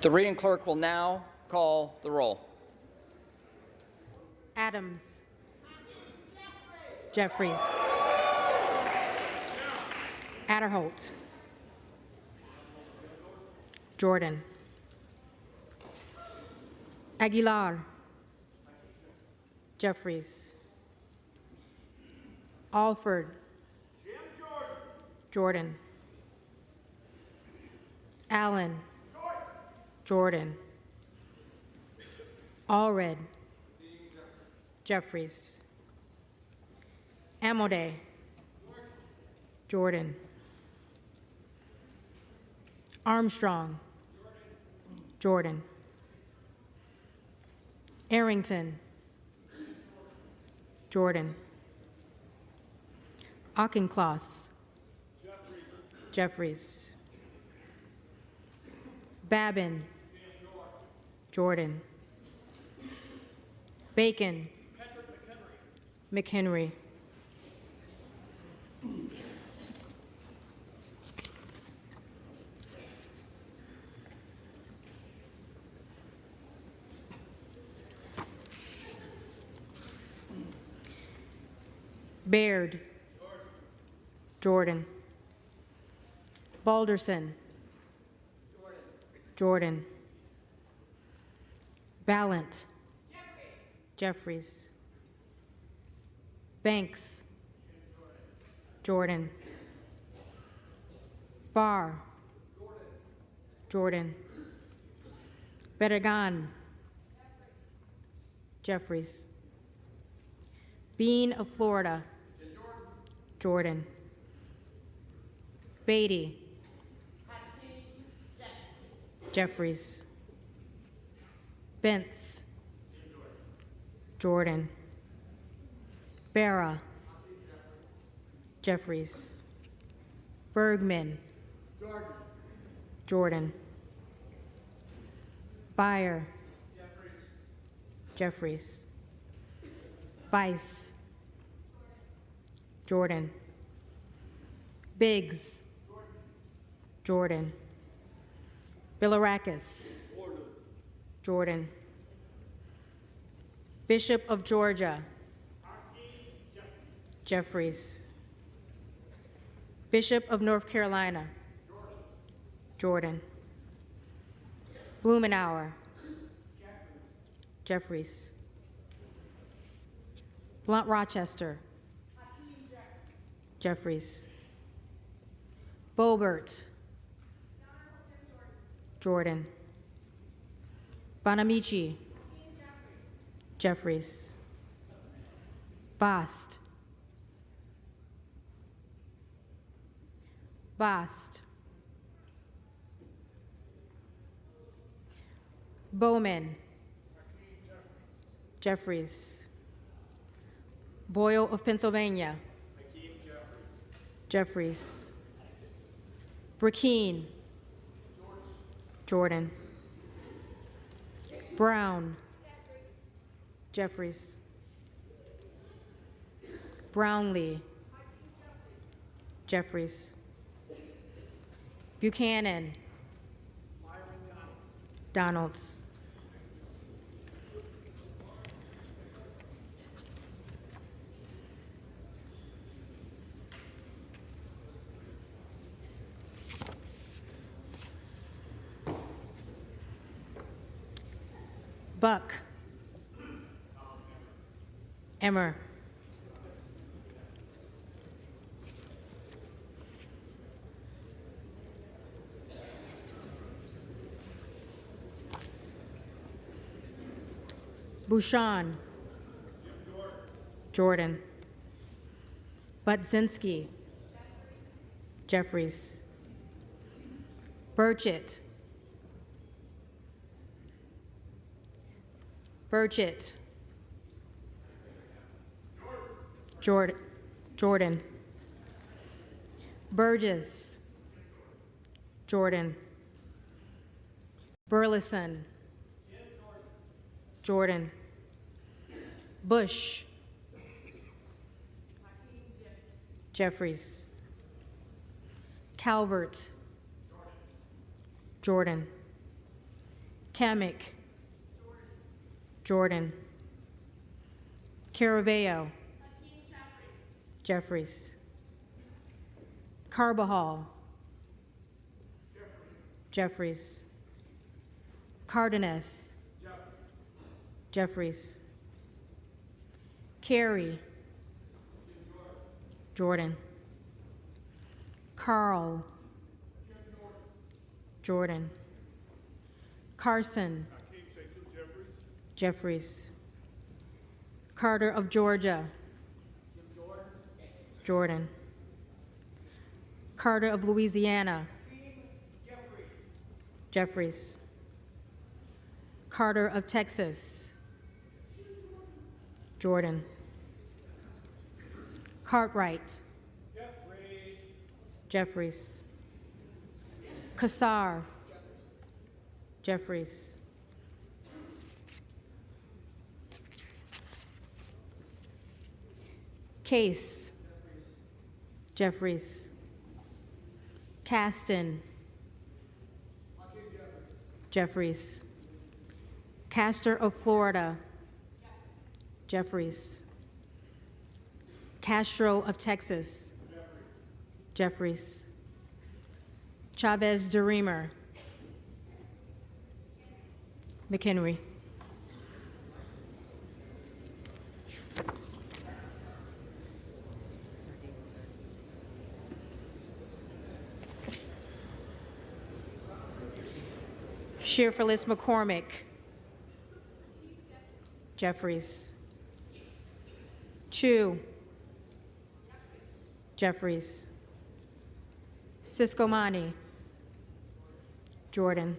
The reading clerk will now call the roll. Adams. Jeffries. Adderholt. Jordan. Aguilar. Jeffries. Alford. Jordan. Allen. Jordan. Allred. Jeffries. Amode. Jordan. Armstrong. Jordan. Arrington. Jordan. Auchincloss. Jeffries. Babin. Jordan. Bacon. McHenry. Baird. Jordan. Balderson. Jordan. Ballant. Jeffries. Banks. Jordan. Barr. Jordan. Bedegan. Jeffries. Bean of Florida. Jordan. Beatty. Jeffries. Bentz. Jordan. Barra. Jeffries. Bergman. Jordan. Beyer. Jeffries. Bice. Jordan. Biggs. Jordan. Bilirakis. Jordan. Bishop of Georgia. Jeffries. Bishop of North Carolina. Jordan. Blumenauer. Jeffries. Blunt Rochester. Jeffries. Bobert. Jordan. Bonamici. Jeffries. Bast. Bast. Bowman. Jeffries. Boyle of Pennsylvania. Jeffries. Burkeen. Jordan. Brown. Jeffries. Brownlee. Jeffries. Buchanan. Donalds. Buck. Emmer. Bouchon. Jordan. Budzinski. Jeffries. Burchett. Burchett. Jordan. Burgess. Jordan. Burleson. Jordan. Bush. Jeffries. Calvert. Jordan. Kamek. Jordan. Caraveo. Jeffries. Carbajal. Jeffries. Cardenas. Jeffries. Carey. Jordan. Carl. Jordan. Carson. Jeffries. Carter of Georgia. Jordan. Carter of Louisiana. Jeffries. Carter of Texas. Jordan. Cartwright. Jeffries. Kassar. Jeffries. Case. Jeffries. Caston. Jeffries. Castor of Florida. Jeffries. Castro of Texas. Jeffries. Chavez DeReamer. McHenry. Shearfillis McCormick. Jeffries. Chu. Jeffries. Siscomani. Jordan.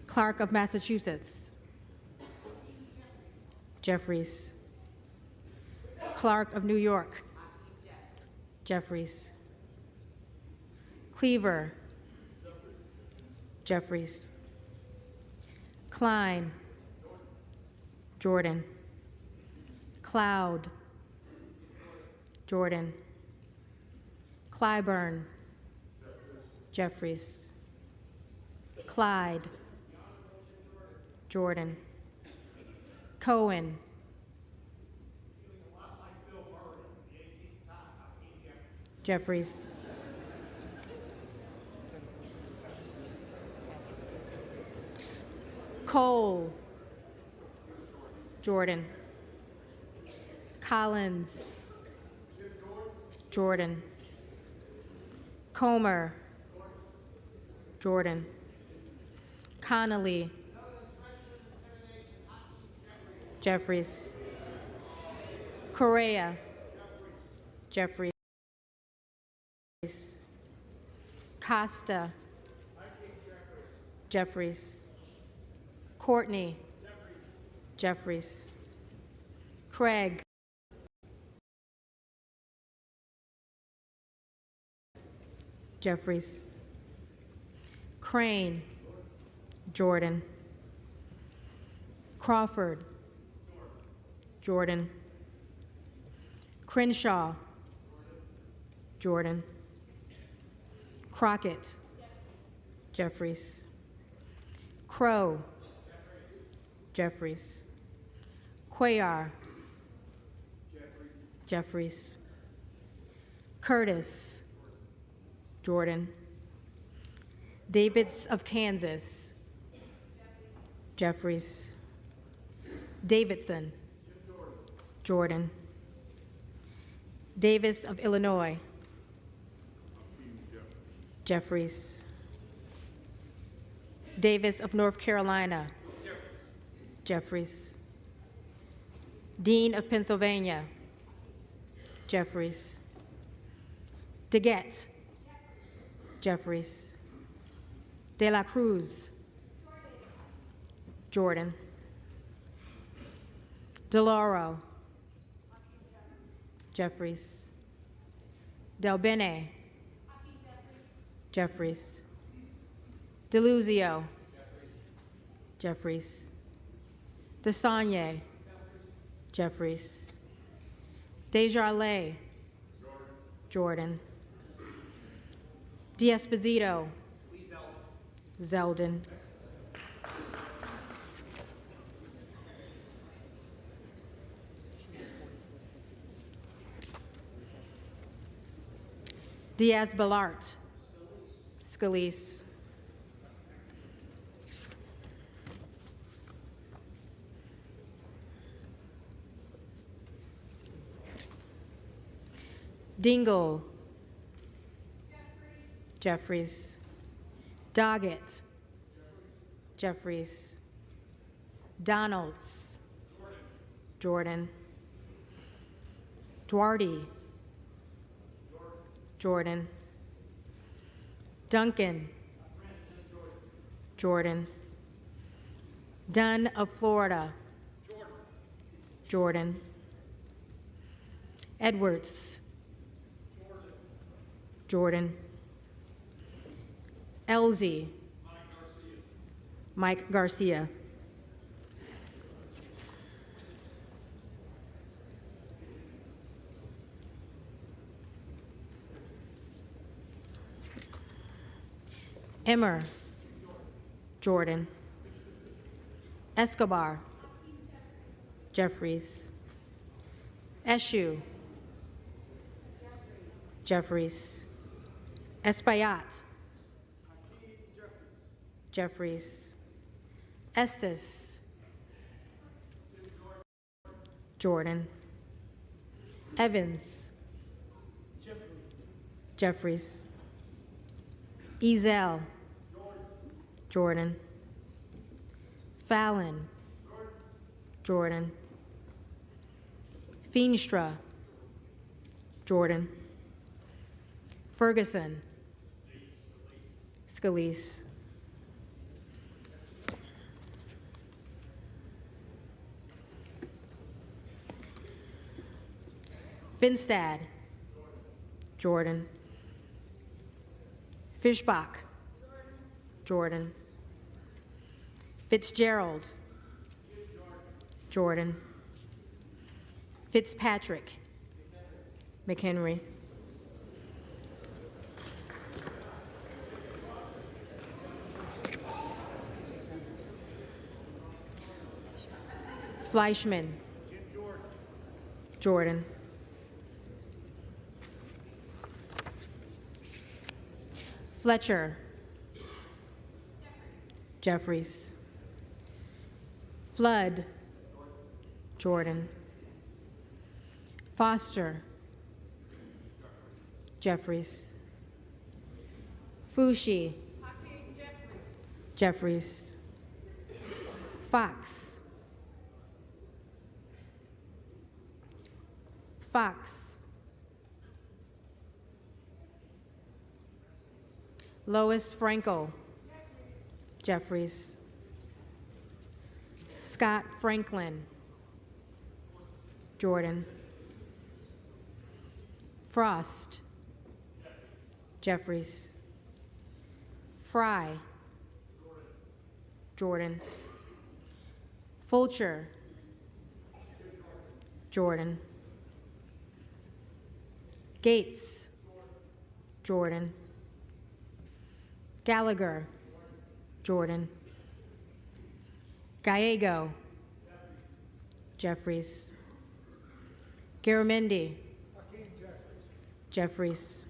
Clark of Massachusetts. Jeffries. Clark of New York. Jeffries. Cleaver. Jeffries. Klein. Jordan. Cloud. Jordan. Clyburn. Jeffries. Clyde. Jordan. Cohen. Jeffries. Cole. Jordan. Collins. Jordan. Comer. Jordan. Connolly. Jeffries. Correa. Jeffries. Costa. Jeffries. Courtney. Jeffries. Craig. Jeffries. Crane. Jordan. Crawford. Jordan. Crenshaw. Jordan. Crockett. Jeffries. Crow. Jeffries. Cuellar. Jeffries. Curtis. Jordan. Davids of Kansas. Jeffries. Davidson. Jordan. Davis of Illinois. Jeffries. Davis of North Carolina. Jeffries. Dean of Pennsylvania. Jeffries. DeGette. Jeffries. De La Cruz. Jordan. DeLauro. Jeffries. Del Bene. Jeffries. DeLuzio. Jeffries. DeSagne. Jeffries. Desjardins. Jordan. D'Esposito. Zeldin. Diaz-Balart. Scalise. Dingle. Jeffries. Doggett. Jeffries. Donalds. Jordan. Duarte. Jordan. Duncan. Jordan. Dunn of Florida. Jordan. Edwards. Jordan. Elsie. Mike Garcia. Emmer. Jordan. Escobar. Jeffries. Eshu. Jeffries. Espaillat. Jeffries. Estes. Jordan. Evans. Jeffries. Ezel. Jordan. Fallon. Jordan. Feenstra. Jordan. Ferguson. Scalise. Finstad. Jordan. Fischbach. Jordan. Fitzgerald. Jordan. Fitzpatrick. McHenry. Fleischman. Jordan. Fletcher. Jeffries. Flood. Jordan. Foster. Jeffries. Fushi. Jeffries. Fox. Fox. Lois Frankel. Jeffries. Scott Franklin. Jordan. Frost. Jeffries. Fry. Jordan. Fulcher. Jordan. Gates. Jordan. Gallagher. Jordan. Gallego. Jeffries. Garamendi. Jeffries.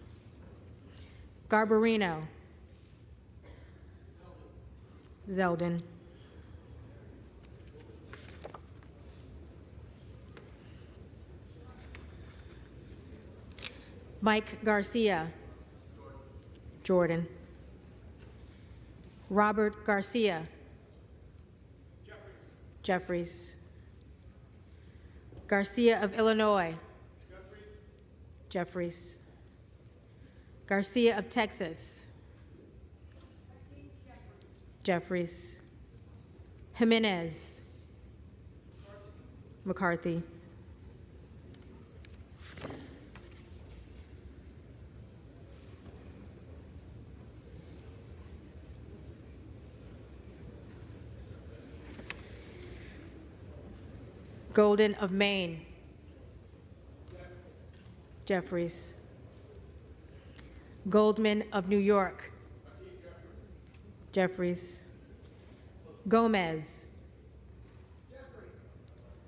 Garbarino. Zeldin. Mike Garcia. Jordan. Robert Garcia. Jeffries. Garcia of Illinois. Jeffries. Garcia of Texas. Jeffries. Jimenez. McCarthy. Golden of Maine. Jeffries. Goldman of New York. Jeffries. Gomez.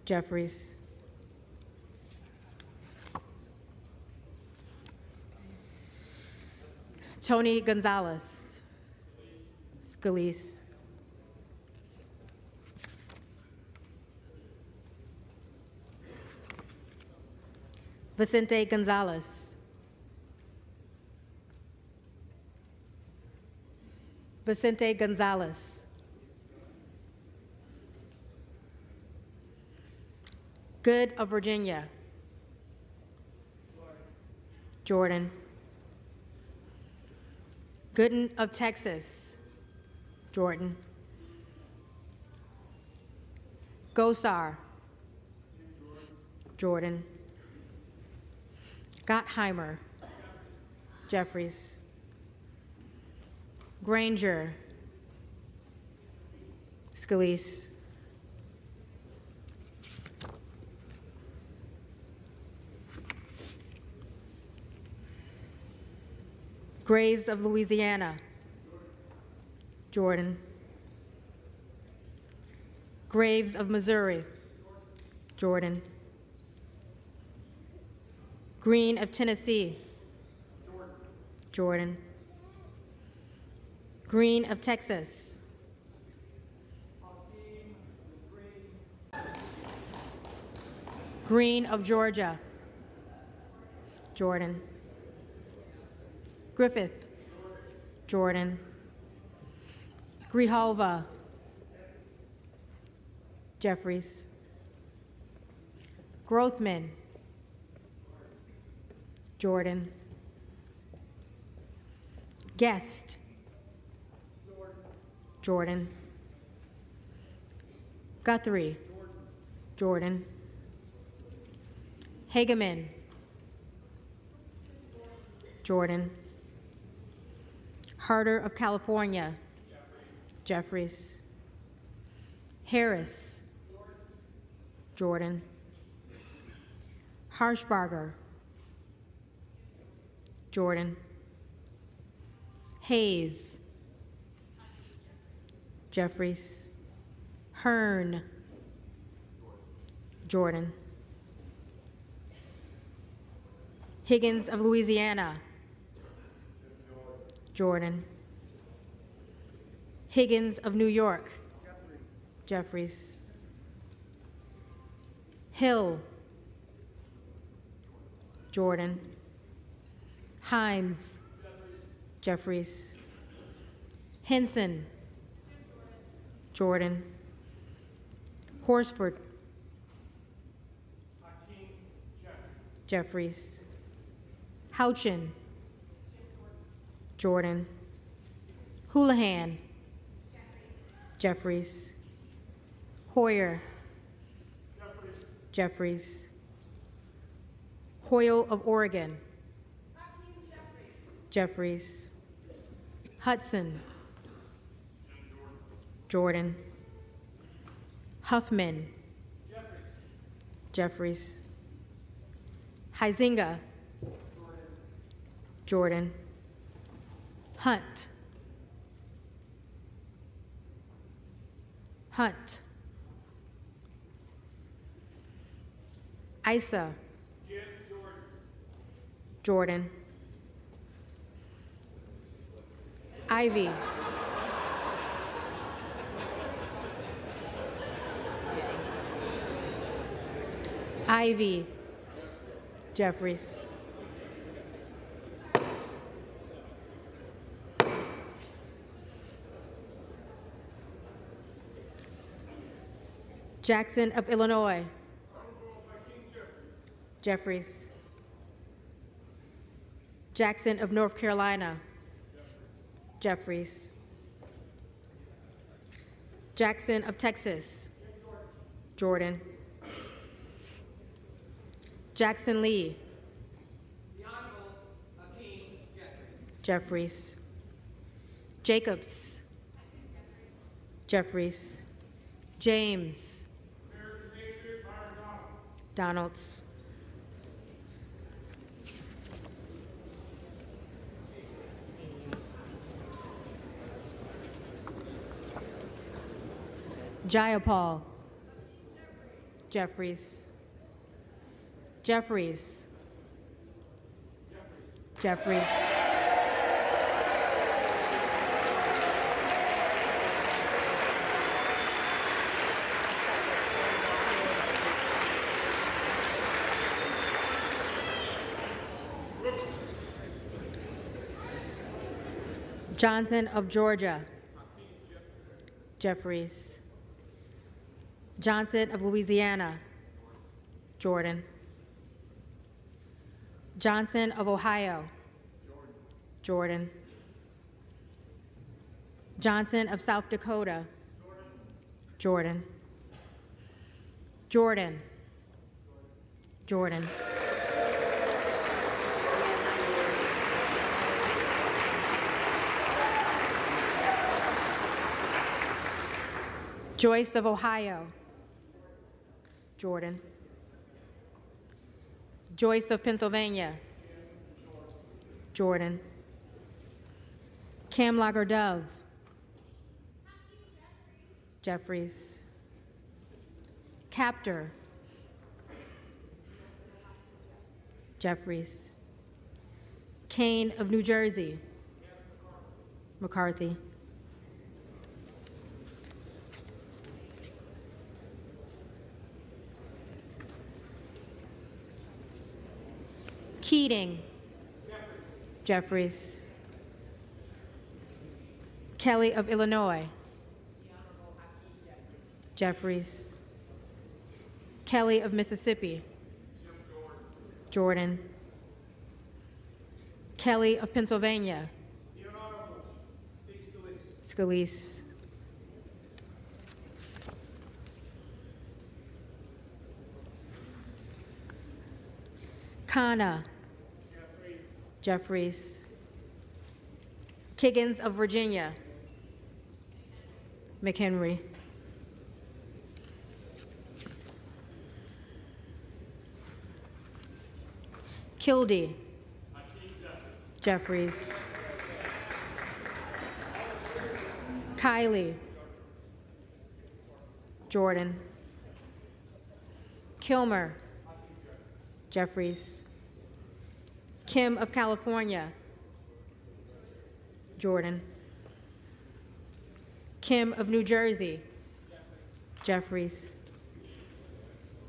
Jeffries. Tony Gonzalez. Scalise. Vicente Gonzalez. Vicente Gonzalez. Good of Virginia. Jordan. Gooden of Texas. Jordan. Gosar. Jordan. Gottheimer. Jeffries. Granger. Scalise. Graves of Louisiana. Jordan. Graves of Missouri. Jordan. Green of Tennessee. Jordan. Green of Texas. Green of Georgia. Jordan. Griffith. Jordan. Grijalva. Jeffries. Grothman. Jordan. Guest. Jordan. Guthrie. Jordan. Hageman. Jordan. Harder of California. Jeffries. Harris. Jordan. Harshbarger. Jordan. Hayes. Jeffries. Hearn. Jordan. Higgins of Louisiana. Jordan. Higgins of New York. Jeffries. Hill. Jordan. Himes. Jeffries. Henson. Jordan. Horsford. Jeffries. Houchin. Jordan. Houlihan. Jeffries. Hoyer. Jeffries. Hoyle of Oregon. Jeffries. Hudson. Jordan. Huffman. Jeffries. Huizinga. Jordan. Hunt. Hunt. Isa. Jordan. Ivy. Ivy. Jeffries. Jackson of Illinois. Jeffries. Jackson of North Carolina. Jeffries. Jackson of Texas. Jordan. Jackson Lee. Jeffries. Jacobs. Jeffries. James. Donalds. Jayapal. Jeffries. Jeffries. Jeffries. Johnson of Georgia. Jeffries. Johnson of Louisiana, Jordan. Johnson of Ohio, Jordan. Johnson of South Dakota, Jordan. Jordan, Jordan. Joyce of Ohio, Jordan. Joyce of Pennsylvania, Jordan. Cam Lagerdove, Jeffries. Captor, Jeffries. Kane of New Jersey, McCarthy. Keating, Jeffries. Kelly of Illinois, Jeffries. Kelly of Mississippi, Jordan. Kelly of Pennsylvania, Scalise. Khanna, Jeffries. Kiggins of Virginia, McHenry. Kildee, Jeffries. Kiley, Jordan. Kilmer, Jeffries. Kim of California, Jordan. Kim of New Jersey, Jeffries.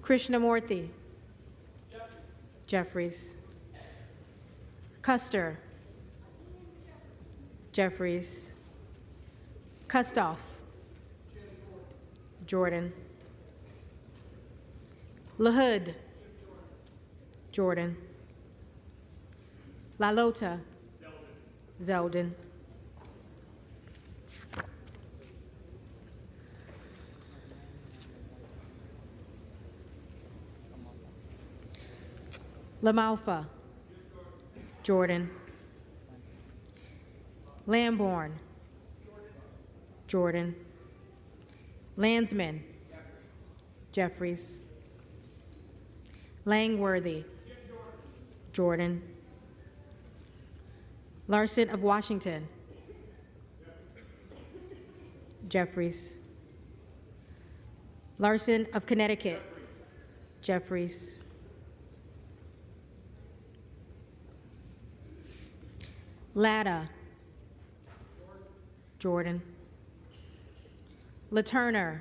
Krishnamurthy, Jeffries. Custer, Jeffries. Kustoff, Jordan. LaHood, Jordan. LaLota, Zeldin. LaMalfa, Jordan. Lamborn, Jordan. Landsman, Jeffries. Langworthy, Jordan. Larson of Washington, Jeffries. Larson of Connecticut, Jeffries. Latta, Jordan. LaTurner,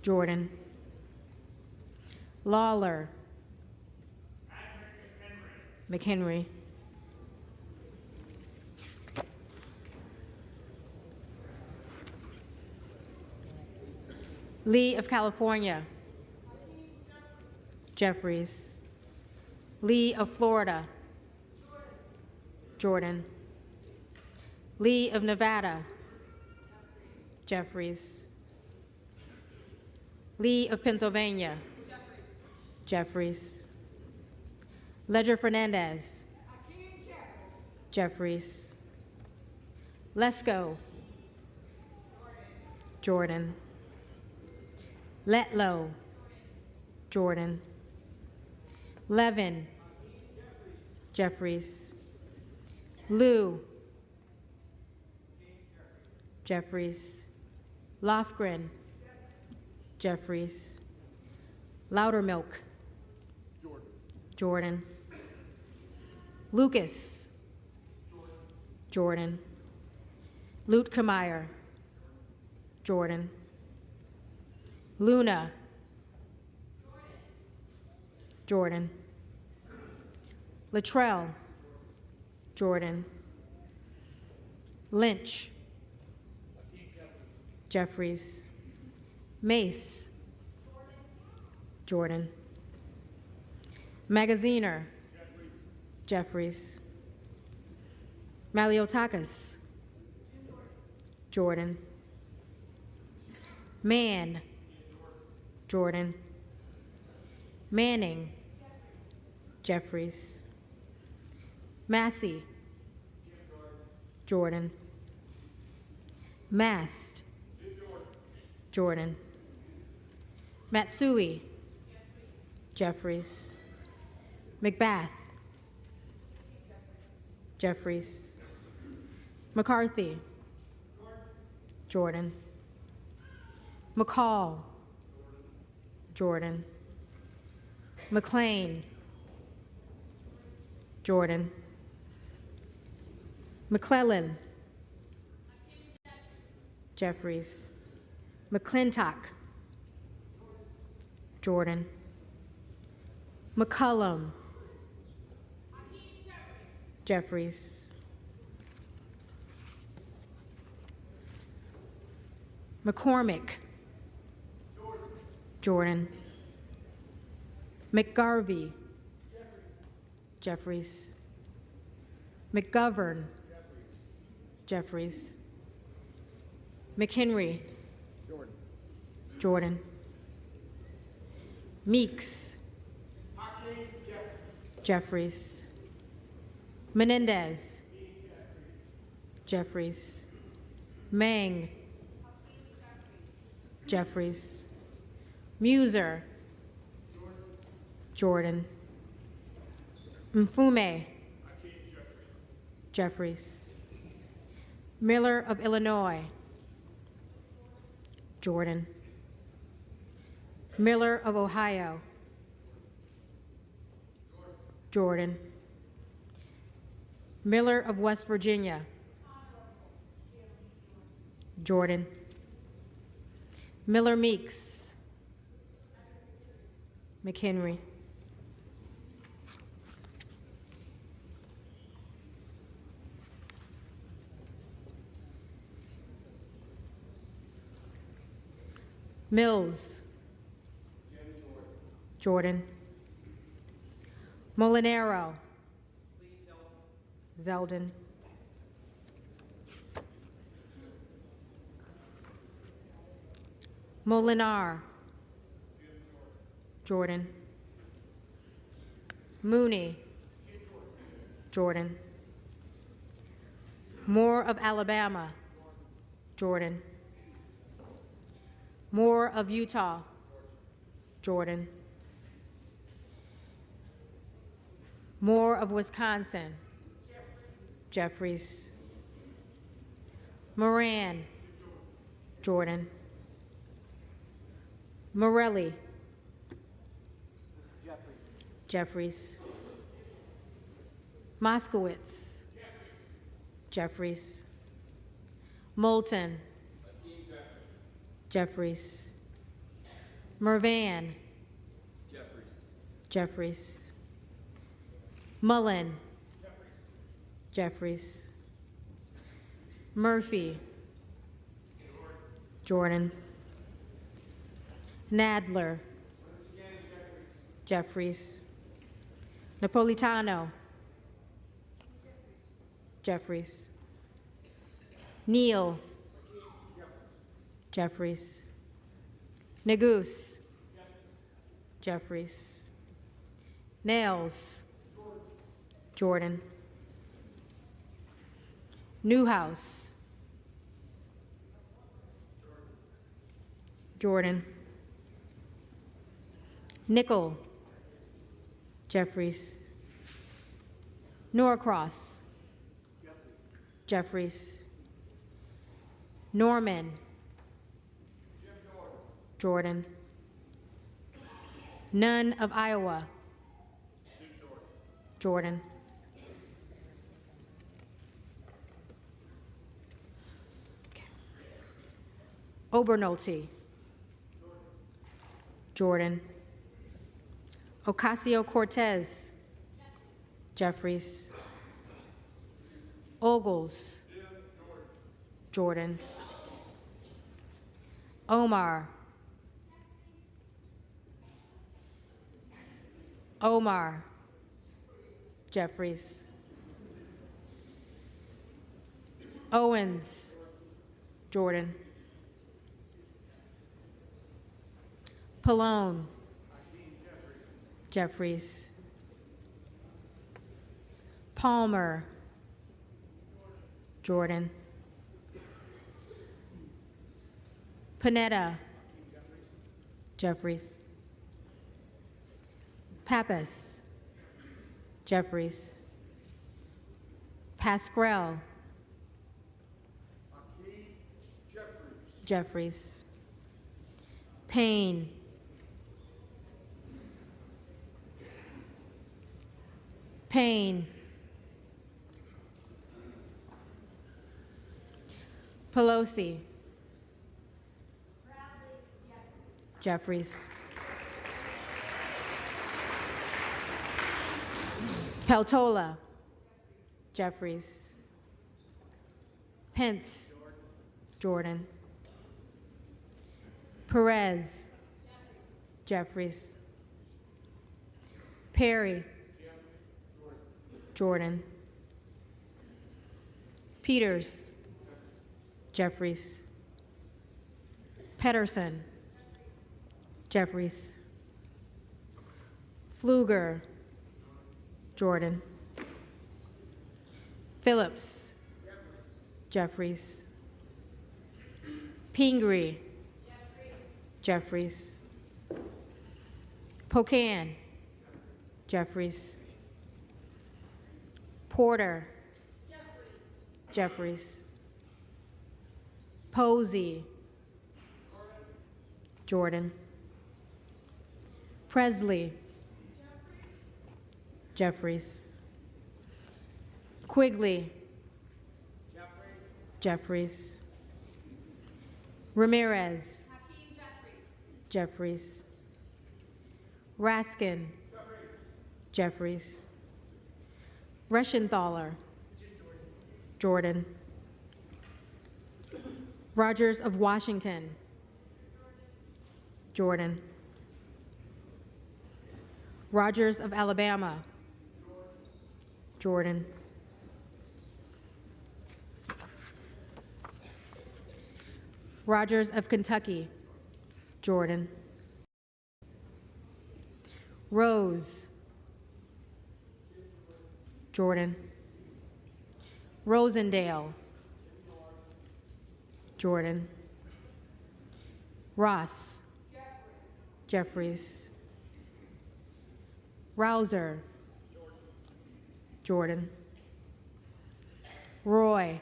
Jordan. Lawler, McHenry. Lee of California, Jeffries. Lee of Florida, Jordan. Lee of Nevada, Jeffries. Lee of Pennsylvania, Jeffries. Ledger Fernandez, Jeffries. Lesko, Jordan. Letlow, Jordan. Levin, Jeffries. Liu, Jeffries. Lofgren, Jeffries. Loudermilk, Jordan. Lucas, Jordan. Lutkemeyer, Jordan. Luna, Jordan. Luttrell, Jordan. Lynch, Jeffries. Mace. Jordan. Magaziner. Jeffries. Maliotakis. Jordan. Mann. Jordan. Manning. Jeffries. Massey. Jordan. Mast. Jordan. Matsui. Jeffries. McBath. Jeffries. McCarthy. Jordan. McCall. Jordan. McLean. Jordan. McClellan. Jeffries. McClintock. Jordan. McCullum. Jeffries. McCormick. Jordan. McGarvey. Jeffries. McGovern. Jeffries. McHenry. Jordan. Meeks. Jeffries. Menendez. Jeffries. Mang. Jeffries. Muser. Jordan. Mfume. Jeffries. Miller of Illinois. Jordan. Miller of Ohio. Jordan. Miller of West Virginia. Jordan. Miller Meeks. McHenry. Mills. Jordan. Molinaro. Zeldin. Molinar. Jordan. Mooney. Jordan. Moore of Alabama. Jordan. Moore of Utah. Jordan. Moore of Wisconsin. Jeffries. Moran. Jordan. Morelli. Jeffries. Moskowitz. Jeffries. Moulton. Jeffries. Mervan. Jeffries. Mullen. Jeffries. Murphy. Jordan. Nadler. Jeffries. Napolitano. Jeffries. Neal. Jeffries. Negus. Jeffries. Nails. Jordan. Newhouse. Jordan. Nickel. Jeffries. Norcross. Jeffries. Norman. Jordan. Nunn of Iowa. Jordan. Okay. Obernolte. Jordan. Ocasio-Cortez. Jeffries. Ogles. Jordan. Omar. Omar. Jeffries. Owens. Jordan. Pallone. Jeffries. Palmer. Jordan. Panetta. Jeffries. Pappas. Jeffries. Pasquale. Jeffries. Payne. Payne. Pelosi. Jeffries. Peltola. Jeffries. Pence. Jordan. Perez. Jeffries. Perry. Jordan. Peters. Jeffries. Pedersen. Jeffries. Pfluger. Jordan. Phillips. Jeffries. Pingree. Jeffries. Pocan. Jeffries. Porter. Jeffries. Posey. Jordan. Presley. Jeffries. Quigley. Jeffries. Ramirez. Jeffries. Raskin. Jeffries. Reschenthaler. Jordan. Rogers of Washington. Jordan. Rogers of Alabama. Jordan. Rogers of Kentucky. Jordan. Rose. Jordan. Rosendale. Jordan. Ross. Jeffries. Rouser. Jordan. Roy.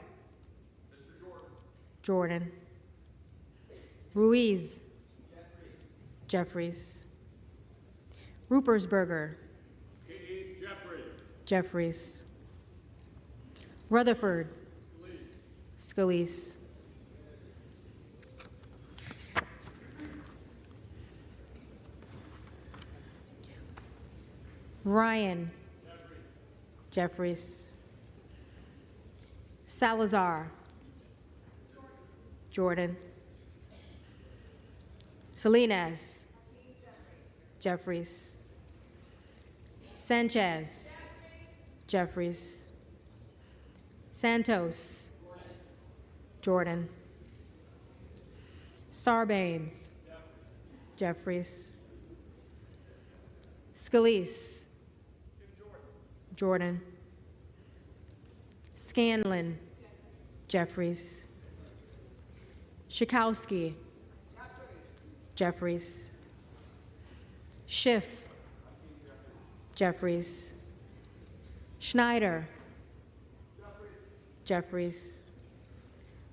Jordan. Ruiz. Jeffries. Rupersberger. Jeffries. Rutherford. Scalise. Ryan. Jeffries. Salazar. Jordan. Salinas. Jeffries. Sanchez. Jeffries. Santos. Jordan. Sarbanes. Jeffries. Scalise. Jordan. Scanlon. Jeffries. Schakowsky. Jeffries. Schiff. Jeffries. Schneider. Jeffries.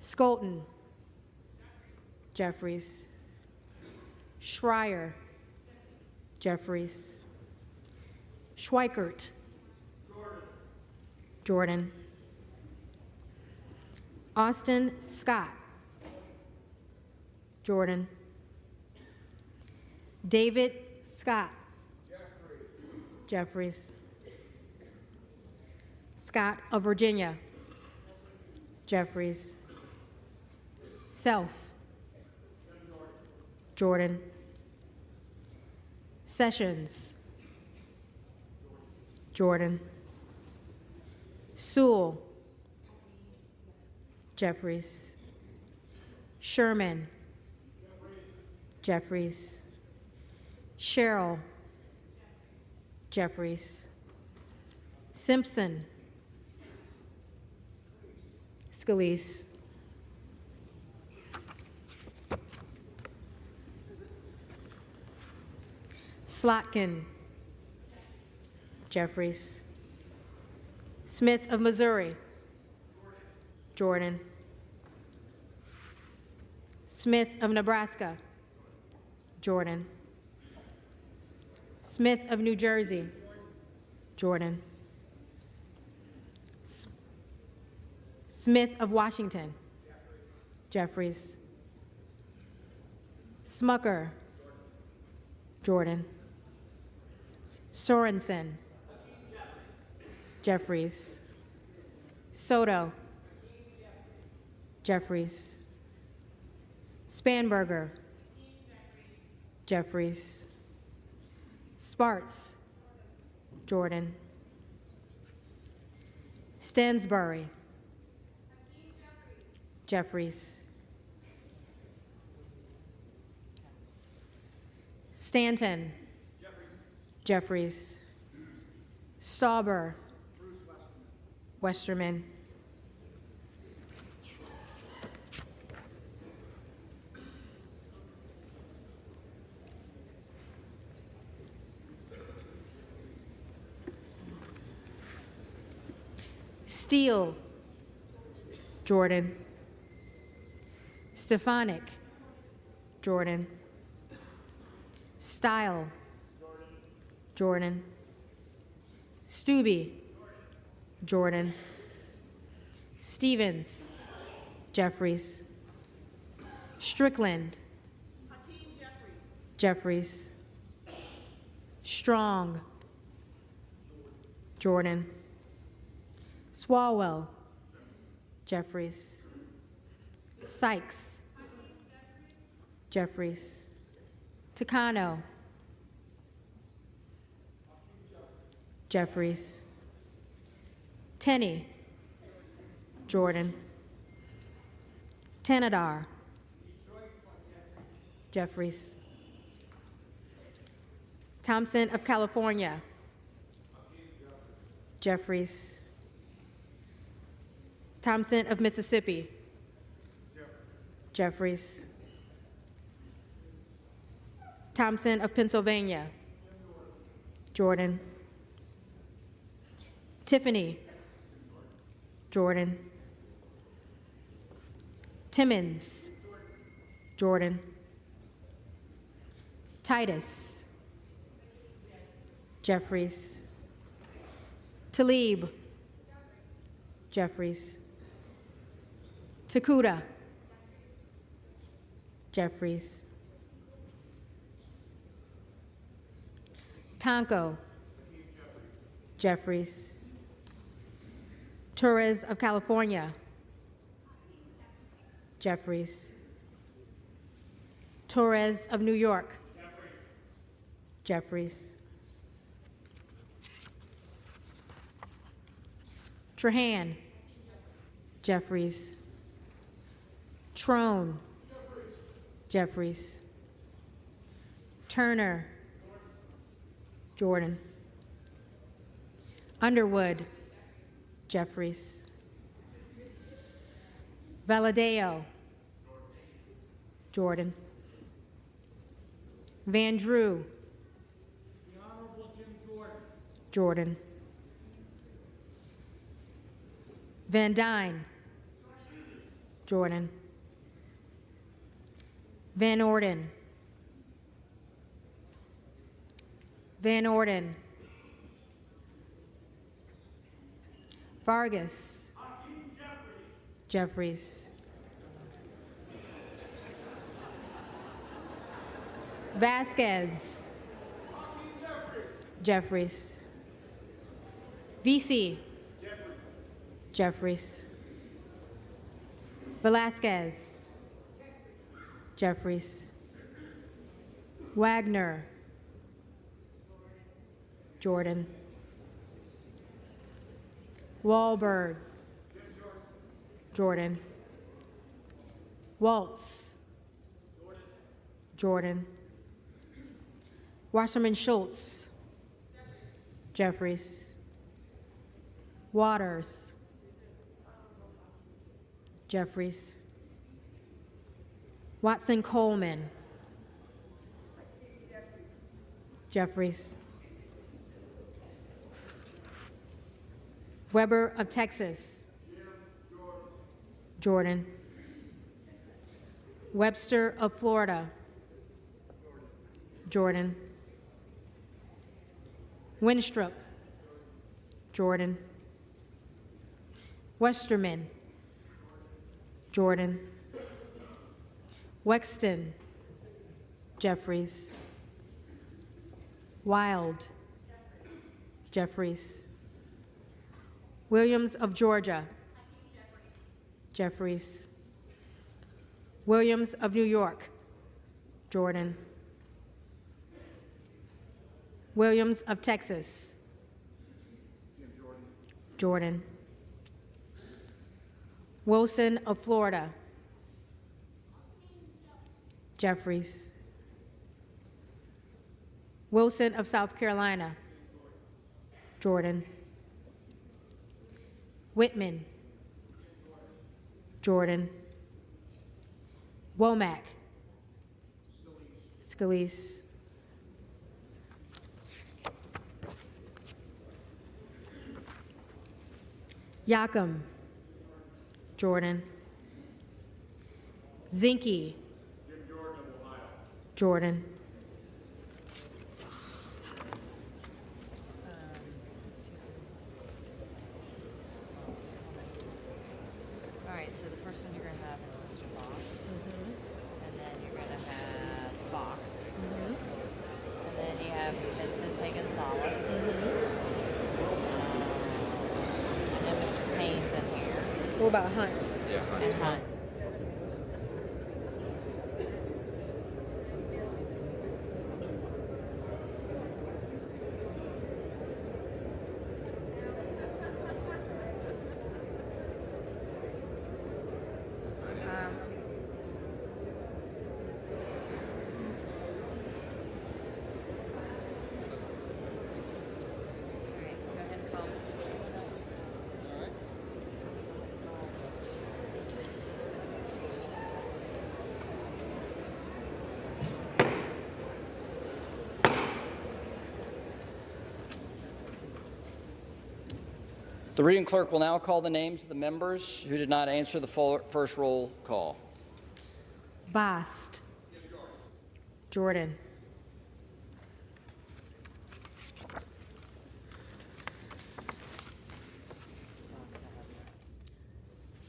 Skolton. Jeffries. Schreier. Jeffries. Schweikert. Jordan. Austin Scott. Jordan. David Scott. Jeffries. Scott of Virginia. Jeffries. Self. Jordan. Sessions. Jordan. Sewell. Jeffries. Sherman. Jeffries. Sherrill. Jeffries. Simpson. Scalise. Slotkin. Jeffries. Smith of Missouri. Jordan. Smith of Nebraska. Jordan. Smith of New Jersey. Jordan. Smith of Washington. Jeffries. Smucker. Jordan. Sorensen. Jeffries. Soto. Jeffries. Spanberger. Jeffries. Sparts. Jordan. Stansbury. Jeffries. Stanton. Jeffries. Stauber. Westerman. Steele. Jordan. Stefanik. Jordan. Style. Jordan. Stubbe. Jordan. Stevens. Jeffries. Strickland. Jeffries. Strong. Jordan. Swalwell. Jeffries. Sykes. Jeffries. Takano. Jeffries. Tenney. Jordan. Tanadar. Jeffries. Thompson of California. Jeffries. Thompson of Mississippi. Jeffries. Thompson of Pennsylvania. Jordan. Tiffany. Jordan. Timmons. Jordan. Titus. Jeffries. Talib. Jeffries. Takuda. Jeffries. Tonko. Jeffries. Torres of California. Jeffries. Torres of New York. Jeffries. Trahan. Jeffries. Trone. Jeffries. Turner. Jordan. Underwood. Jeffries. Valadeo. Jordan. Van Drew. The Honorable Jim Jordan. Jordan. Van Dyne. Jordan. Van Orden. Van Orden. Vargas. Jeffries. Vasquez. Jeffries. VC. Jeffries. Velasquez. Jeffries. Wagner. Jordan. Wahlberg. Jordan. Waltz. Jordan. Wasserman Schultz. Jeffries. Waters. Jeffries. Watson Coleman. Jeffries. Weber of Texas. Jordan. Webster of Florida. Jordan. Winstrup. Jordan. Westerman. Jordan. Wexton. Jeffries. Wild. Jeffries. Williams of Georgia. Jeffries. Williams of New York. Jordan. Williams of Texas. Jordan. Wilson of Florida. Jeffries. Wilson of South Carolina. Jordan. Whitman. Jordan. Womack. Scalise. Yacom. Jordan. Zinke. Jordan. All right, so the first one you're going to have is Mr. Boss. And then you're going to have Fox. And then you have Vicente Gonzalez. And then Mr. Payne's in here. What about Hunt? Yeah, Hunt. And Hunt. The reading clerk will now call the names of the members who did not answer the first roll call. Bast. Jordan.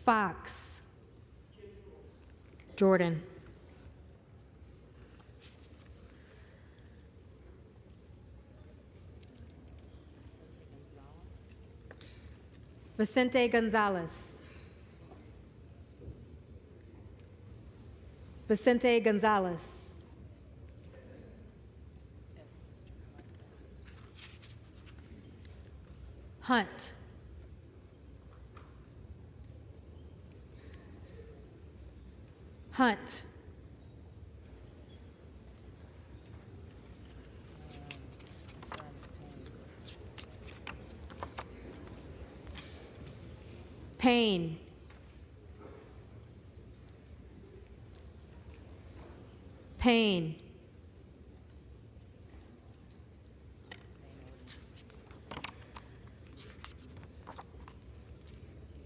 Fox. Jordan. Vicente Gonzalez. Vicente Gonzalez. Hunt. Hunt. Payne. Payne.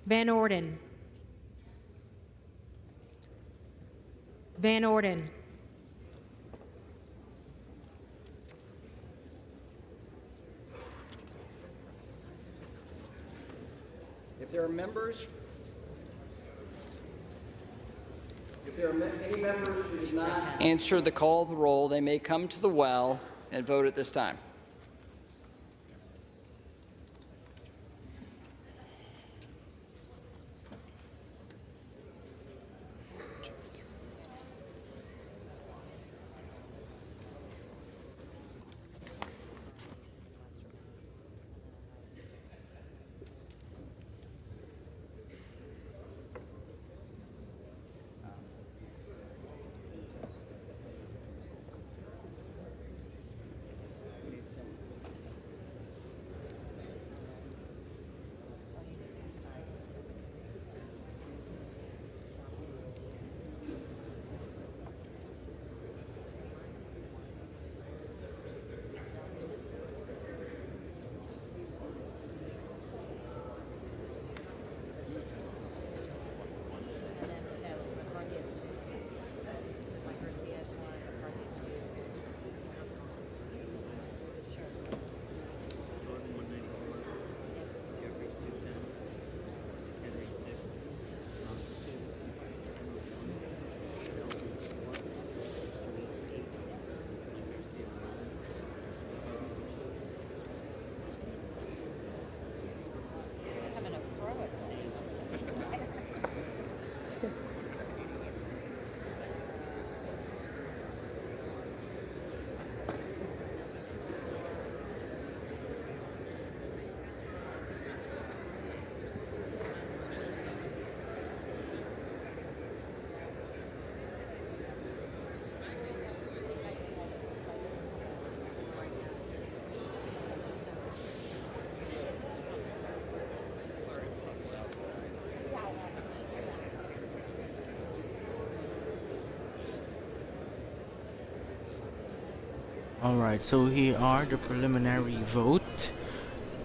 Van Orden. Van Orden. If there are any members who did not answer the call of the roll, they may come to the well and vote at this time. Alright, so here are the preliminary vote.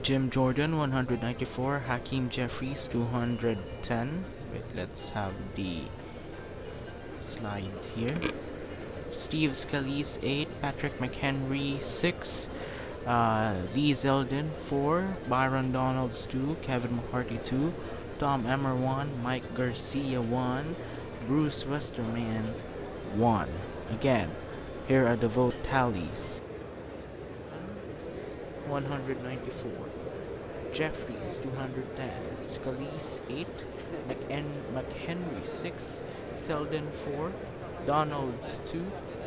Jim Jordan 194, Hakeem Jeffries 210. Wait, let's have the slide here. Steve Scalise 8, Patrick McHenry 6, Lee Zeldin 4, Byron Donalds 2, Kevin McCarthy 2, Tom Emmer 1, Mike Garcia 1, Bruce Westerman 1. Again, here are the vote tallies. 194, Jeffries 210, Scalise 8, McHenry 6, Selden 4, Donalds 2,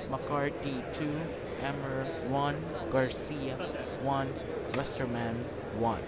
McCarthy 2, Emmer 1, Garcia 1, Westerman 1.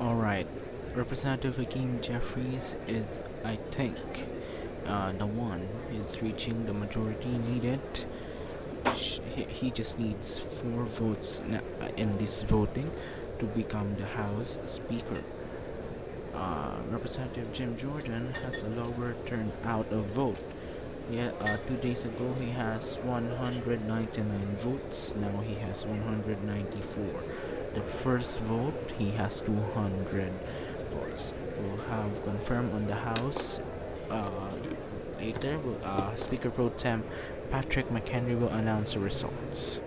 Alright, Representative Hakeem Jeffries is, I think, the one is reaching the majority needed. He just needs 4 votes in this voting to become the House Speaker. Representative Jim Jordan has a lower turnout of vote. Yeah, 2 days ago he has 199 votes. Now he has 194. The first vote, he has 200 votes. We'll have confirmed on the House later. Speaker Pro Tem Patrick McHenry will announce the results.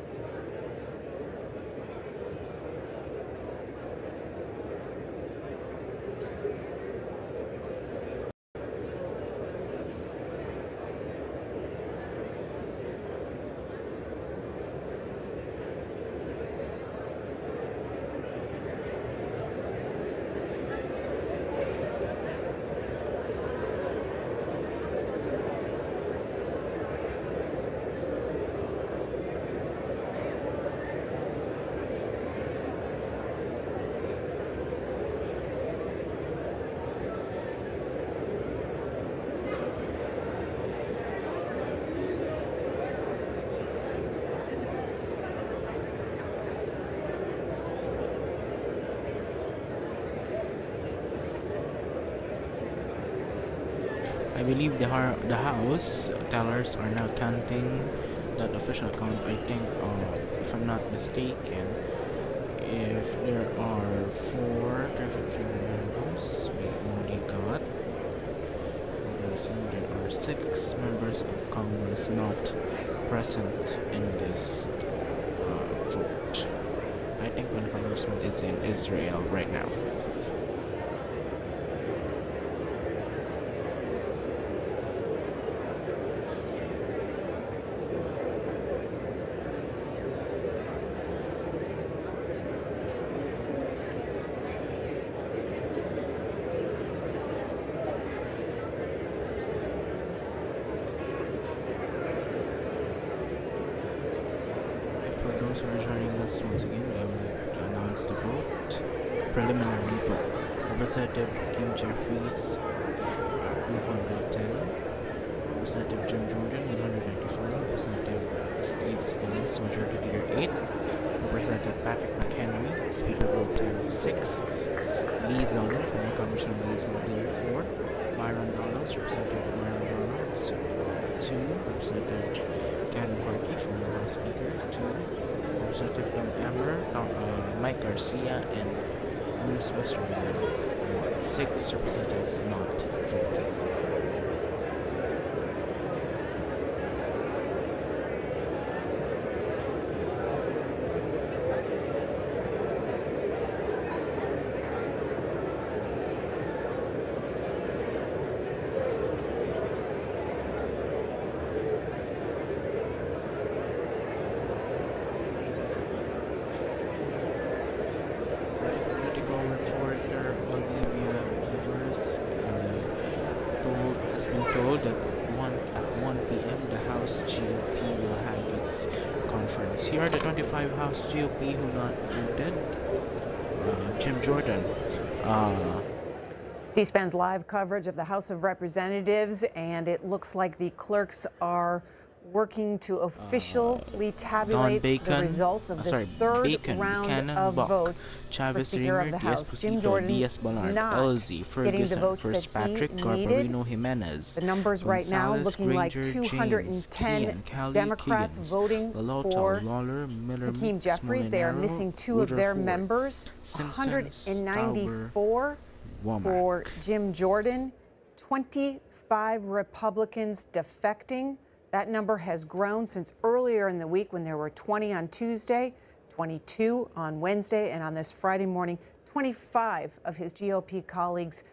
I believe the House tellers are now counting that official count. I think, if I'm not mistaken, if there are 4 members, we only got, there are 6 members of Congress not present in this vote. I think one congressman is in Israel right now. House. Once again, I will announce the vote. Preliminary vote. Representative Kim Jeffries, 110. Representative Jim Jordan, 194. Representative Steve Stevens, Majority Leader 8. Representative Patrick McHenry, Speaker vote 10 6. Lee Zeldin, former Commissioner Lee Zeldin 4. Byron Donalds, Representative Byron Donalds 2. Representative Ken Parkey, former House Speaker 2. Representative Tom Emmer, Mike Garcia, and Bruce Westerman 6. Representatives not voting. Told that at 1 p.m. the House GOP will have its conference. Here are the 25 House GOP who not voted. Jim Jordan. C-SPAN's live coverage of the House of Representatives, and it looks like the clerks are working to officially tabulate the results of this third round of votes for Speaker of the House. Jim Jordan not getting the votes that he needed. The numbers right now looking like 210 Democrats voting for Hakeem Jeffries. They are missing 2 of their members. 194 for Jim Jordan. 25 Republicans defecting. That number has grown since earlier in the week when there were 20 on Tuesday, 22 on Wednesday, and on this Friday morning, 25 of his GOP colleagues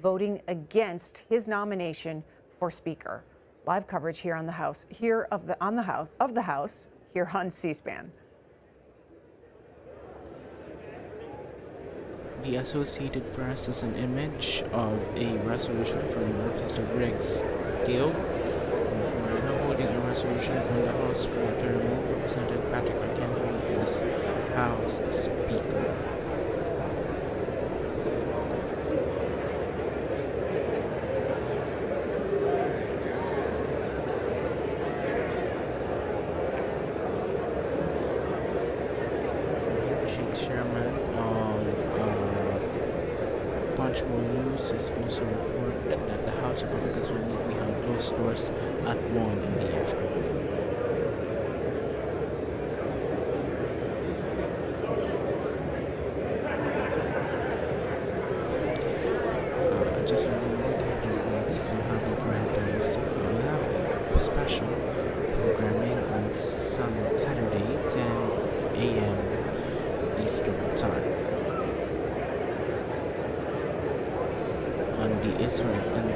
voting against his nomination for Speaker. Live coverage here on the House, here of the House, here on C-SPAN. The Associated Press is an image of a resolution from Representative Greg Steele. Holding a resolution from the House for to remove Representative Patrick McHenry as House Speaker. Chairman Punchbowl News is also reported that the House Republicans will meet behind closed doors at 1 in the afternoon. Just a reminder that we have programs. We have a special programming on Saturday, 10 a.m. Eastern Time. On the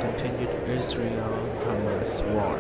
continued Israel-Hamas war.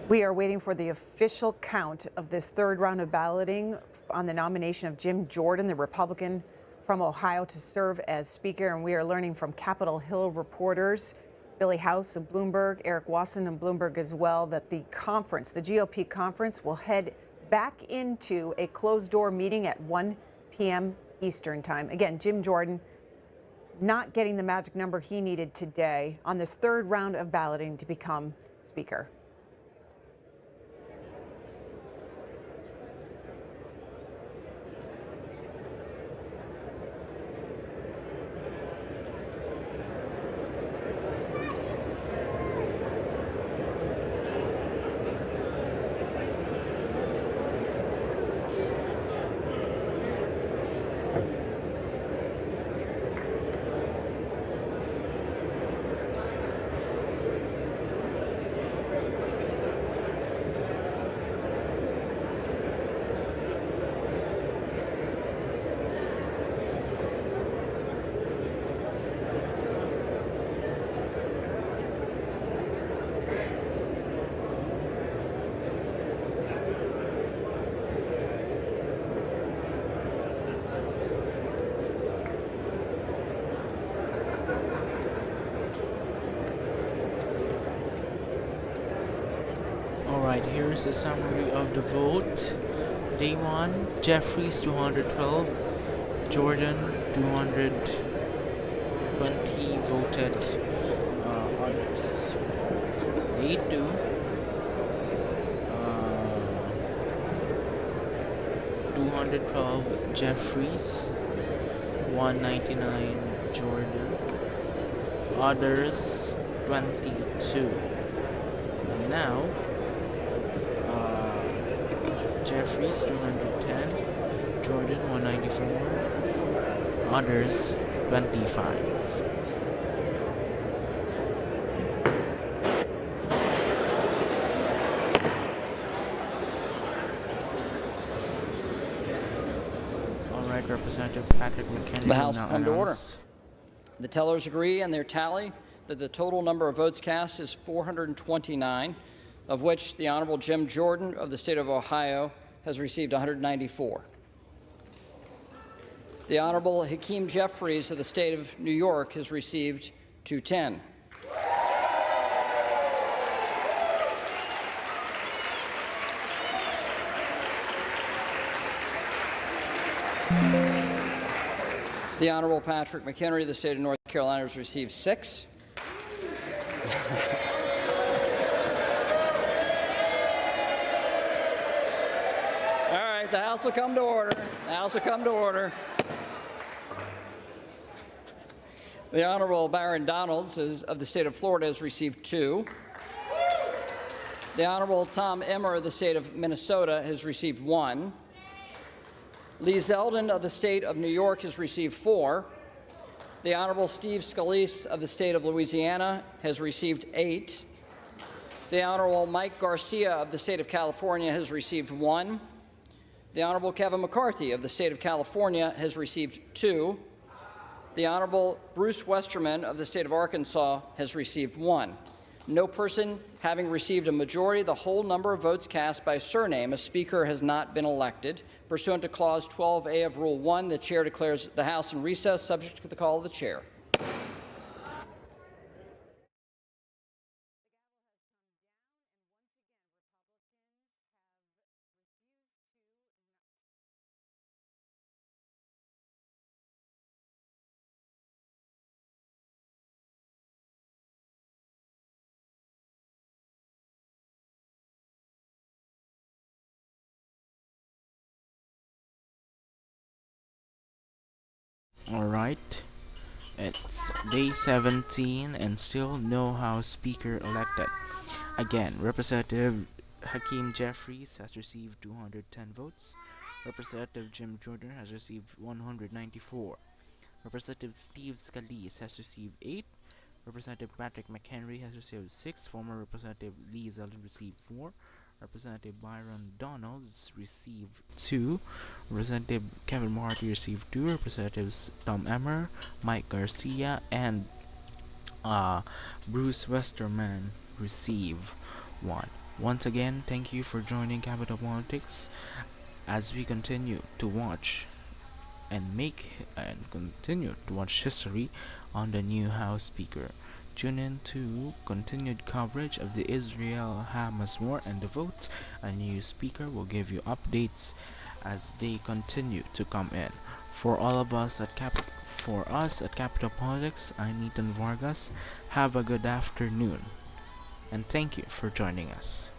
We are waiting for the official count of this third round of balloting on the nomination of Jim Jordan, the Republican from Ohio, to serve as Speaker. And we are learning from Capitol Hill reporters, Billy House of Bloomberg, Eric Wasson of Bloomberg as well, that the conference, the GOP conference, will head back into a closed-door meeting at 1 p.m. Eastern Time. Again, Jim Jordan not getting the magic number he needed today on this third round of balloting to become Speaker. Alright, here's a summary of the vote. Day 1, Jeffries 212, Jordan 220 voted others. Day 2, 212 Jeffries, 199 Jordan, others 22. And now, Jeffries 210, Jordan 194, others 25. Alright, Representative Patrick McHenry. The House will will now come to order. announce. The tellers agree in their tally that the total number of votes cast is 429, of which the Honorable Jim Jordan of the state of Ohio has received 194. The Honorable Hakeem Jeffries of the state of New York has received 210. The Honorable Patrick McHenry of the state of North Carolina has received 6. All right, the House will come to order. The House will come to order. The Honorable Byron Donalds of the state of Florida has received 2. The Honorable Tom Emmer of the state of Minnesota has received 1. Lee Zeldin of the state of New York has received 4. The Honorable Steve Scalise of the state of Louisiana has received 8. The Honorable Mike Garcia of the state of California has received 1. The Honorable Kevin McCarthy of the state of California has received 2. The Honorable Bruce Westerman of the state of Arkansas has received 1. No person having received a majority of the whole number of votes cast by surname, a speaker has not been elected. Pursuant to Clause 12A of Rule 1, the chair declares the House in recess, subject to the call of the chair. Alright, it's day 17 and still no House Speaker elected. Again, Representative Hakeem Jeffries has received 210 votes. Representative Jim Jordan has received 194. Representative Steve Scalise has received 8. Representative Patrick McHenry has received 6. Former Representative Lee Zeldin received 4. Representative Byron Donalds received 2. Representative Kevin McCarthy received 2. Representatives Tom Emmer, Mike Garcia, and Bruce Westerman receive 1. Once again, thank you for joining Capital Politics as we continue to watch and continue to watch history on the new House Speaker. Tune in to continued coverage of the Israel-Hamas war and the vote. A new speaker will give you updates as they continue to come in. For all of us at Capital Politics, I'm Ethan Vargas. Have a good afternoon, and thank you for joining us.